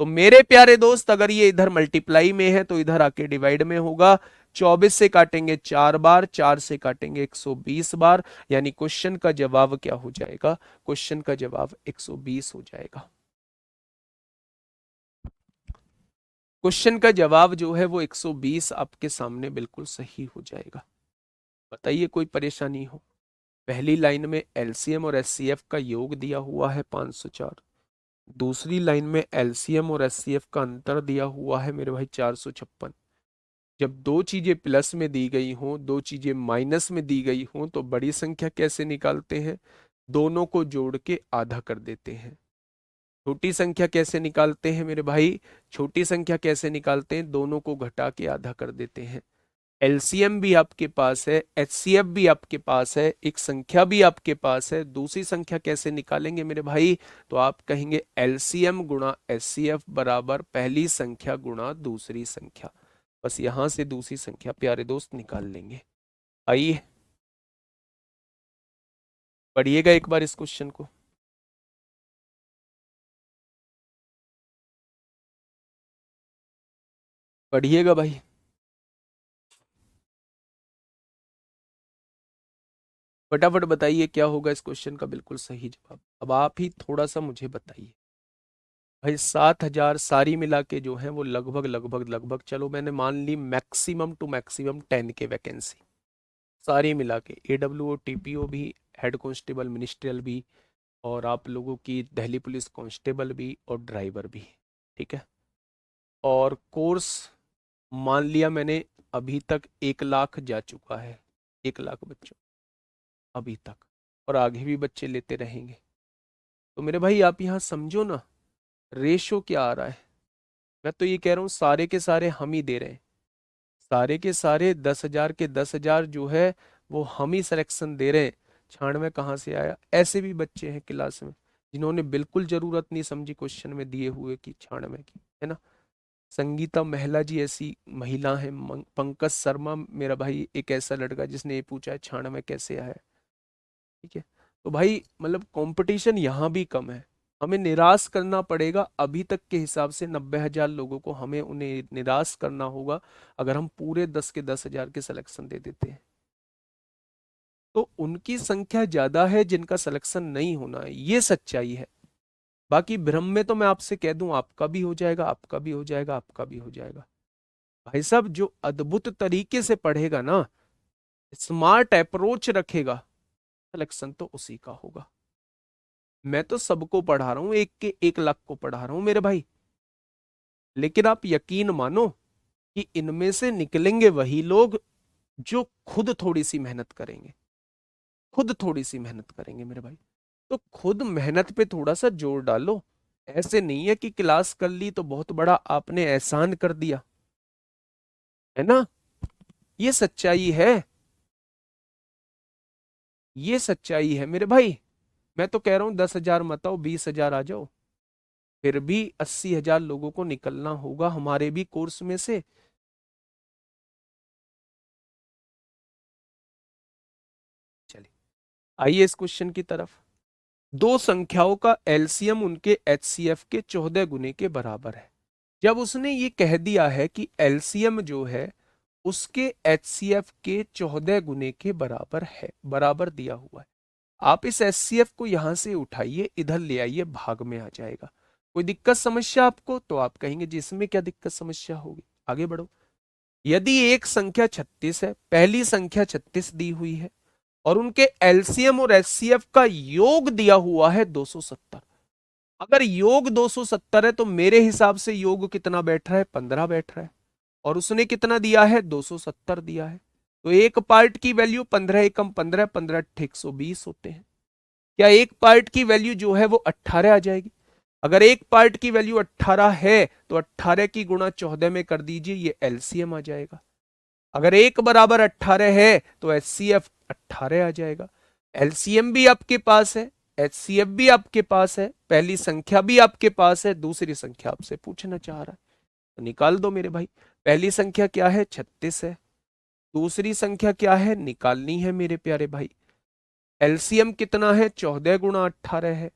तो मेरे प्यारे दोस्त, अगर ये इधर मल्टीप्लाई में है तो इधर आके डिवाइड में होगा। 24 से काटेंगे 4 बार, 4 से काटेंगे 120 बार, यानी क्वेश्चन का जवाब क्या हो जाएगा? क्वेश्चन का जवाब 120 हो जाएगा। क्वेश्चन का जवाब जो है वो 120 आपके सामने बिल्कुल सही हो जाएगा। बताइए कोई परेशानी हो? पहली लाइन में एलसीएम और एचसीएफ का योग दिया हुआ है 504, दूसरी लाइन में एलसीएम और एचसीएफ का अंतर दिया हुआ है मेरे भाई 456। जब दो चीजें प्लस में दी गई हों, दो चीजें माइनस में दी गई हों तो बड़ी संख्या कैसे निकालते हैं? दोनों को जोड़ के आधा कर देते हैं। छोटी संख्या कैसे निकालते हैं मेरे भाई? छोटी संख्या कैसे निकालते हैं? दोनों को घटा के आधा कर देते हैं। एलसीएम भी आपके पास है, एचसीएफ भी आपके पास है, एक संख्या भी आपके पास है, दूसरी संख्या कैसे निकालेंगे मेरे भाई? तो आप कहेंगे एलसीएम गुणा एचसीएफ बराबर पहली संख्या गुणा दूसरी संख्या। बस यहां से दूसरी संख्या प्यारे दोस्त निकाल लेंगे। आइए पढ़िएगा एक बार इस क्वेश्चन को। पढ़िएगा भाई। फटाफट बताइए क्या होगा इस क्वेश्चन का बिल्कुल सही जवाब। अब आप ही थोड़ा सा मुझे बताइए भाई। 7,000 सारी मिला के जो है वो लगभग लगभग लगभग, चलो मैंने मान ली मैक्सिमम टू मैक्सिमम 10 के वैकेंसी सारी मिला के, एडब्ल्यूओ टीपीओ भी, हेड कांस्टेबल मिनिस्ट्रियल भी, और आप लोगों की दिल्ली पुलिस कांस्टेबल भी और ड्राइवर भी। ठीक है। और कोर्स मान लिया मैंने अभी तक 1 लाख जा चुका है, 1 लाख बच्चों अभी तक, और आगे भी बच्चे लेते रहेंगे। तो मेरे भाई आप यहाँ समझो ना, रेशो क्या आ रहा है। मैं तो ये कह रहा हूँ सारे के सारे हम ही दे रहे हैं, सारे के सारे 10,000 के 10,000 जो है वो हम ही सिलेक्शन दे रहे हैं। 96 कहाँ से आया? ऐसे भी बच्चे हैं क्लास में जिन्होंने बिल्कुल जरूरत नहीं समझी क्वेश्चन में दिए हुए कि 96 की, है ना। संगीता महिला जी ऐसी महिला है, पंकज शर्मा मेरा भाई एक ऐसा लड़का जिसने ये पूछा है 96 कैसे आया। ठीक है। तो भाई मतलब कंपटीशन यहाँ भी कम है, हमें निराश करना पड़ेगा। अभी तक के हिसाब से 90,000 लोगों को हमें उन्हें निराश करना होगा अगर हम पूरे 10 के 10,000 के सिलेक्शन दे देते हैं। तो उनकी संख्या ज्यादा है जिनका सिलेक्शन नहीं होना है, ये सच्चाई है। बाकी भ्रम में तो मैं आपसे कह दूं आपका भी हो जाएगा, आपका भी हो जाएगा, आपका भी हो जाएगा। भाई साहब जो अद्भुत तरीके से पढ़ेगा ना, स्मार्ट अप्रोच रखेगा, सिलेक्शन तो उसी का होगा। मैं तो सबको पढ़ा रहा हूं, एक के 1 लाख को पढ़ा रहा हूं मेरे भाई, लेकिन आप यकीन मानो कि इनमें से निकलेंगे वही लोग जो खुद थोड़ी सी मेहनत करेंगे, खुद थोड़ी सी मेहनत करेंगे मेरे भाई। तो खुद मेहनत पे थोड़ा सा जोर डालो। ऐसे नहीं है कि क्लास कर ली तो बहुत बड़ा आपने एहसान कर दिया, है ना। ये सच्चाई है, ये सच्चाई है मेरे भाई। मैं तो कह रहा हूं 10,000 मत आओ, 20,000 आ जाओ, फिर भी 80,000 लोगों को निकलना होगा हमारे भी कोर्स में से। आइए इस क्वेश्चन की तरफ। दो संख्याओं का एलसीएम उनके एचसीएफ के 14 गुने के बराबर है। जब उसने ये कह दिया है कि एलसीएम जो है उसके एचसीएफ के 14 गुने के बराबर है, बराबर दिया हुआ है, आप इस एचसीएफ को यहां से उठाइए, इधर ले आइए, भाग में आ जाएगा। कोई दिक्कत समस्या आपको? तो आप कहेंगे जी इसमें क्या दिक्कत समस्या होगी, आगे बढ़ो। यदि एक संख्या 36 है, पहली संख्या 36 दी हुई है और उनके एलसीएम और एचसीएफ का योग दिया हुआ है 270। अगर योग 270 है तो मेरे हिसाब से योग कितना बैठ रहा है, 15 बैठ रहा है, और उसने कितना दिया है, 270 दिया है। तो एक पार्ट की वैल्यू 15 एकम 15, 15 120 होते हैं। क्या एक पार्ट की वैल्यू जो है वो 18 आ जाएगी? अगर एक पार्ट की वैल्यू 18 है तो 18 की गुणा 14 में कर दीजिए, ये एलसीएम आ जाएगा। अगर एक बराबर 18 है तो एचसीएफ 18 आ जाएगा। एलसीएम भी आपके पास है, एचसीएफ भी आपके पास है, पहली संख्या भी आपके पास है, दूसरी संख्या आपसे पूछना चाह रहा है, तो निकाल दो मेरे भाई। पहली संख्या क्या है, 36 है। दूसरी संख्या क्या है, निकालनी है मेरे प्यारे भाई। एलसीएम कितना है, 14 गुणा 18 है,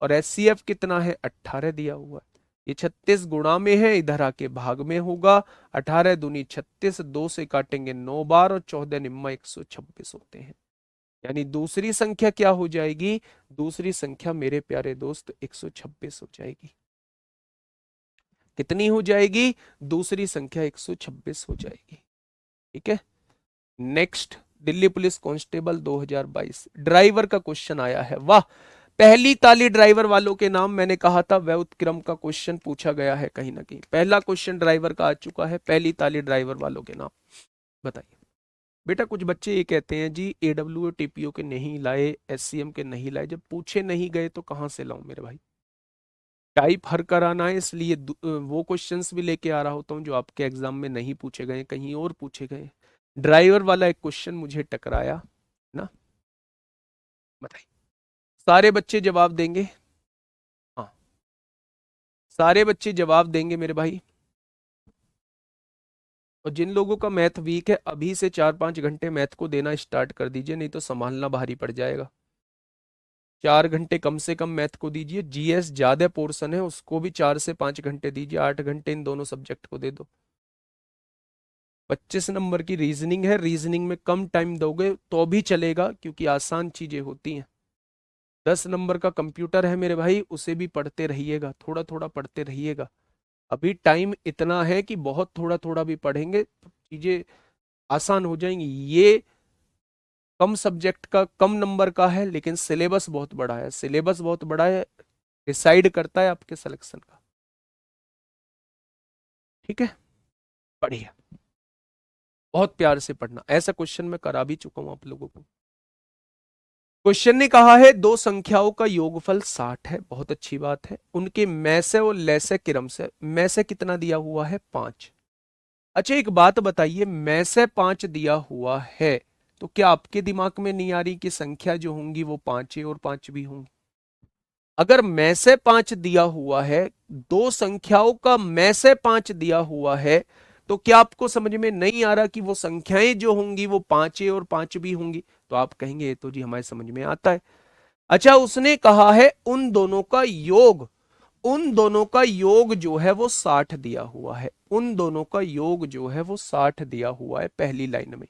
और एचसीएफ कितना है, 18 दिया हुआ है। ये 36 गुणा में है, इधर आके भाग में होगा। 18 दूनी 36, 2 से काटेंगे 9 बार, और 14 निम्मा 126 होते हैं। यानी दूसरी संख्या क्या हो जाएगी, दूसरी संख्या मेरे प्यारे दोस्त 126 हो जाएगी। कितनी हो जाएगी, दूसरी संख्या 126 हो जाएगी। ठीक है। Next, Delhi police constable 2022 driver का क्वेश्चन आया है। वाह, पहली ताली ड्राइवर वालों के नाम। मैंने कहा था व्युत्क्रम का क्वेश्चन पूछा गया है कहीं ना कहीं। पहला क्वेश्चन ड्राइवर का आ चुका है, पहली ताली ड्राइवर वालों के नाम बताइए। बेटा कुछ बच्चे ये कहते हैं जी एडब्ल्यू टीपीओ के नहीं लाए, एससीएम के नहीं लाए। जब पूछे नहीं गए तो कहां से लाऊं मेरे भाई? टाइप हर कराना है, इसलिए वो क्वेश्चंस भी लेके आ रहा होता हूँ जो आपके एग्जाम में नहीं पूछे गए, कहीं और पूछे गए। ड्राइवर वाला एक क्वेश्चन मुझे टकराया ना, बताइए। सारे बच्चे जवाब देंगे? हाँ, सारे बच्चे जवाब देंगे मेरे भाई। और जिन लोगों का मैथ वीक है अभी से 4-5 घंटे मैथ को देना स्टार्ट कर दीजिए, नहीं तो संभालना भारी पड़ जाएगा। 4 घंटे कम से कम मैथ को दीजिए। जीएस ज्यादा पोर्शन है, उसको भी 4 से 5 घंटे दीजिए। 8 घंटे इन दोनों सब्जेक्ट को दे दो। 25 नंबर की रीजनिंग है, रीजनिंग में कम टाइम दोगे तो भी चलेगा क्योंकि आसान चीजें होती हैं। 10 नंबर का कंप्यूटर है मेरे भाई, उसे भी पढ़ते रहिएगा, थोड़ा थोड़ा पढ़ते रहिएगा। अभी टाइम इतना है कि बहुत थोड़ा थोड़ा भी पढ़ेंगे तो चीजें आसान हो जाएंगी। ये कम सब्जेक्ट का, कम नंबर का है, लेकिन सिलेबस बहुत बड़ा है। सिलेबस बहुत बड़ा है, डिसाइड करता है आपके सिलेक्शन का। ठीक है, बढ़िया, बहुत प्यार से पढ़ना। ऐसा क्वेश्चन मैं करा भी चुका हूं आप लोगों को। क्वेश्चन ने कहा है दो संख्याओं का योगफल 60 है, बहुत अच्छी बात है। उनके में से और ले से क्रम से, में से कितना दिया हुआ है, 5। अच्छा एक बात बताइए, में से 5 दिया हुआ है तो क्या आपके दिमाग में नहीं आ रही कि संख्या जो होंगी वो 5 और 5 भी होंगी? अगर में से 5 दिया हुआ है, दो संख्याओं का में से 5 दिया हुआ है, तो क्या आपको समझ में नहीं आ रहा कि वो संख्याएं जो होंगी वो 5 और 5 भी होंगी? तो आप कहेंगे ये तो जी हमारे समझ में आता है। अच्छा उसने कहा है उन दोनों का योग, उन दोनों का योग जो है वो 60 दिया हुआ है। उन दोनों का योग जो है वो 60 दिया हुआ है पहली लाइन में।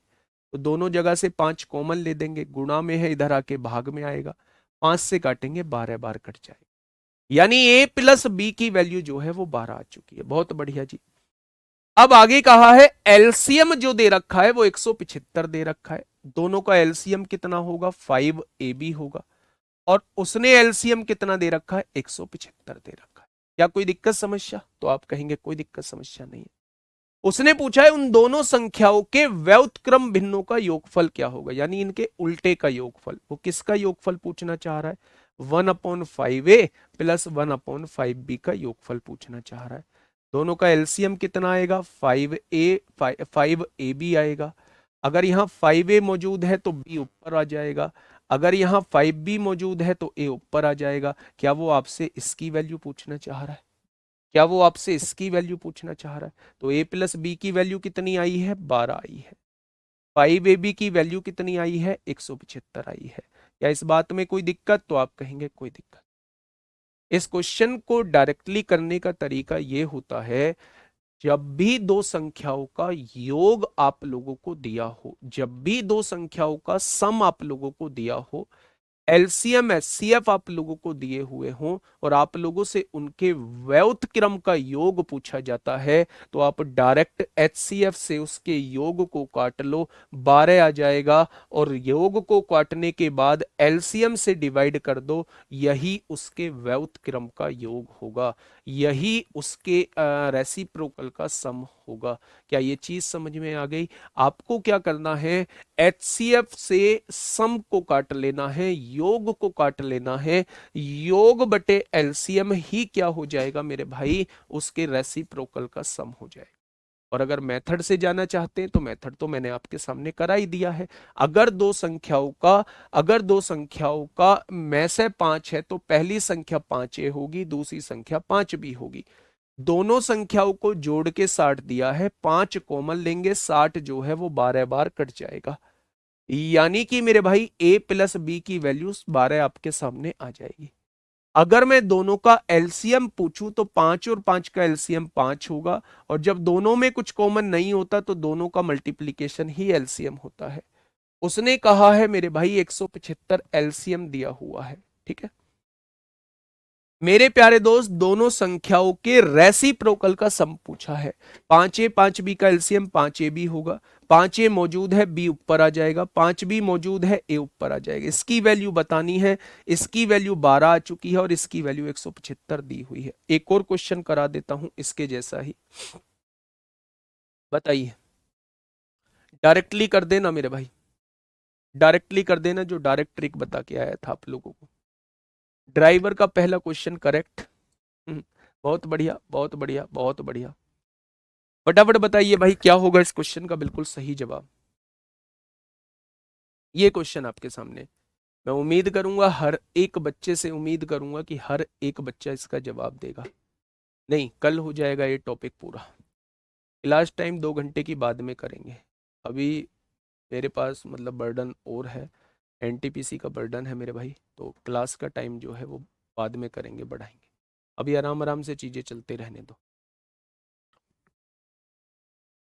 तो दोनों जगह से 5 कॉमन ले देंगे, गुणा में है, इधर आके भाग में आएगा। 5 से काटेंगे 12 बार कट जाएगा। यानी ए प्लस बी की वैल्यू जो है वो 12 आ चुकी है। बहुत बढ़िया जी। अब आगे कहा है एलसीएम जो दे रखा है वो 175 दे रखा है। दोनों का एलसीएम कितना होगा, 5ab होगा। और उसने एलसीएम कितना दे रखा है, 175 दे रखा है। क्या कोई दिक्कत समस्या? तो आप कहेंगे कोई दिक्कत समस्या नहीं है। उसने पूछा है उन दोनों संख्याओं के व्युत्क्रम भिन्नों का योगफल क्या होगा, यानी इनके उल्टे का योगफल। वो किसका योगफल पूछना चाह रहा है, 1/5a प्लस 1/5b का योगफल पूछना चाह रहा है। दोनों का एलसीएम कितना आएगा, 5ab आएगा। अगर यहाँ 5a मौजूद है तो b ऊपर आ जाएगा, अगर यहाँ 5b मौजूद है तो a ऊपर आ जाएगा। क्या वो आपसे इसकी वैल्यू पूछना चाह रहा है? क्या वो आपसे इसकी वैल्यू पूछना चाह रहा है? तो a प्लस बी की वैल्यू कितनी आई है, 12 आई है। 5ab की वैल्यू कितनी आई है, 175 आई है। क्या इस बात में कोई दिक्कत? तो आप कहेंगे कोई दिक्कत। इस क्वेश्चन को डायरेक्टली करने का तरीका ये होता है, जब भी दो संख्याओं का योग आप लोगों को दिया हो, जब भी दो संख्याओं का सम आप लोगों को दिया हो, एलसीएम एचसीएफ आप लोगों को दिए हुए हों और आप लोगों से उनके व्युत्क्रम क्रम का योग पूछा जाता है, तो आप डायरेक्ट एचसीएफ से उसके योग को काट लो, 12 आ जाएगा, और योग को काटने के बाद एलसीएम से डिवाइड कर दो, यही उसके व्युत्क्रम क्रम का योग होगा, यही उसके रेसिप्रोकल का सम होगा। क्या ये चीज समझ में आ गई? आपको क्या करना है, एचसीएफ से सम को काट लेना है, योग को काट लेना है, योग बटे एलसीएम ही क्या हो जाएगा मेरे भाई, उसके रेसिप्रोकल का सम हो जाएगा। और अगर मेथड से जाना चाहते हैं तो मेथड तो मैंने आपके सामने करा ही दिया है। अगर दो संख्याओं का में से 5 है तो पहली संख्या 5a होगी, दूसरी संख्या 5b होगी। दोनों संख्याओं को जोड़ के 60 दिया है, 5 कॉमन लेंगे, 60 जो है वो 12 बार कट जाएगा, यानी कि मेरे भाई a प्लस बी की वैल्यू 12 आपके सामने आ जाएगी। अगर मैं दोनों का एलसीएम पूछूं तो 5 और 5 का एलसीएम 5 होगा, और जब दोनों में कुछ कॉमन नहीं होता तो दोनों का मल्टीप्लीकेशन ही एलसीएम होता है। उसने कहा है मेरे भाई 175 एलसीएम दिया हुआ है, ठीक है मेरे प्यारे दोस्त, दोनों संख्याओं के रेसिप्रोकल का सम पूछा है। 5a 5b का एलसीएम 5ab होगा, 5a मौजूद है, b ऊपर आ जाएगा, 5b मौजूद है, a ऊपर आ जाएगा। इसकी वैल्यू बतानी है, इसकी वैल्यू 12 आ चुकी है और इसकी वैल्यू 175 दी हुई है। एक और क्वेश्चन करा देता हूं इसके जैसा ही, बताइए। डायरेक्टली कर देना मेरे भाई, डायरेक्टली कर देना, जो डायरेक्ट ट्रिक बता के आया था आप लोगों को। ड्राइवर का पहला क्वेश्चन करेक्ट। बहुत बढ़िया, बहुत बढ़िया, बहुत बढ़िया। फटाफट बताइए भाई क्या होगा इस क्वेश्चन का बिल्कुल सही जवाब। ये क्वेश्चन आपके सामने, मैं उम्मीद करूंगा हर एक बच्चे से उम्मीद करूंगा कि हर एक बच्चा इसका जवाब देगा। नहीं, कल हो जाएगा ये टॉपिक पूरा। क्लास टाइम 2 घंटे की बाद में करेंगे। अभी मेरे पास मतलब बर्डन और है, एनटीपीसी का बर्डन है मेरे भाई, तो क्लास का टाइम जो है वो बाद में करेंगे, बढ़ाएंगे। अभी आराम आराम से चीजें चलते रहने दो,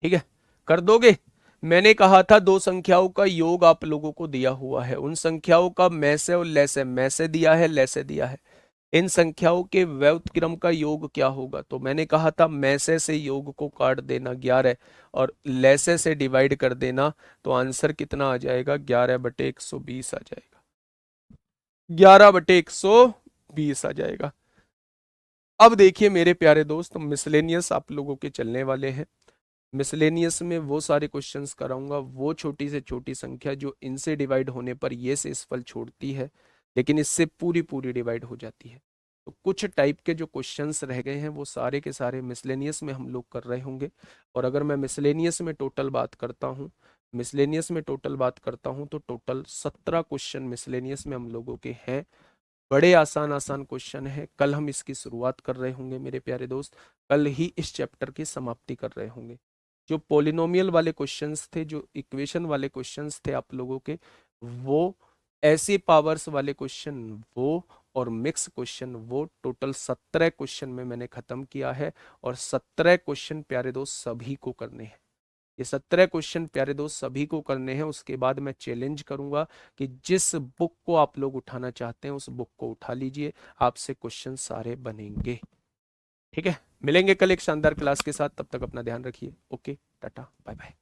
ठीक है? कर दोगे? मैंने कहा था दो संख्याओं का योग आप लोगों को दिया हुआ है, उन संख्याओं का में से और लैसे, में से दिया है, लैसे दिया है। इन संख्याओं के व्युत्क्रम का योग क्या होगा? तो मैंने कहा था में से योग को काट देना 11 और लैसे से डिवाइड कर देना, तो आंसर कितना आ जाएगा? 11/120 आ जाएगा, 11/120 आ जाएगा। अब देखिए मेरे प्यारे दोस्त, मिसलेनियस आप लोगों के चलने वाले हैं। मिसलेनियस में वो सारे क्वेश्चंस कराऊंगा, वो छोटी से छोटी संख्या जो इनसे डिवाइड होने पर ये से इस फल छोड़ती है, लेकिन इससे पूरी पूरी डिवाइड हो जाती है। तो कुछ टाइप के जो क्वेश्चंस रह गए हैं वो सारे के सारे मिसलेनियस में हम लोग कर रहे होंगे। और अगर मैं मिसलेनियस में टोटल बात करता हूँ, तो टोटल 17 क्वेश्चन मिसलेनियस में हम लोगों के हैं। बड़े आसान आसान क्वेश्चन है, कल हम इसकी शुरुआत कर रहे होंगे मेरे प्यारे दोस्त, कल ही इस चैप्टर की समाप्ति कर रहे होंगे। जो पोलिनोमियल वाले क्वेश्चंस थे, जो इक्वेशन वाले क्वेश्चंस थे आप लोगों के, वो ऐसे पावर्स वाले क्वेश्चन वो, और मिक्स क्वेश्चन वो, टोटल 17 क्वेश्चन में मैंने खत्म किया है। और 17 क्वेश्चन प्यारे दोस्त सभी को करने हैं, ये 17 क्वेश्चन प्यारे दोस्त सभी को करने हैं। उसके बाद मैं चैलेंज करूंगा कि जिस बुक को आप लोग उठाना चाहते हैं उस बुक को उठा लीजिए, आपसे क्वेश्चन सारे बनेंगे, ठीक है? मिलेंगे कल एक शानदार क्लास के साथ, तब तक अपना ध्यान रखिए। Okay, ta ta, bye bye.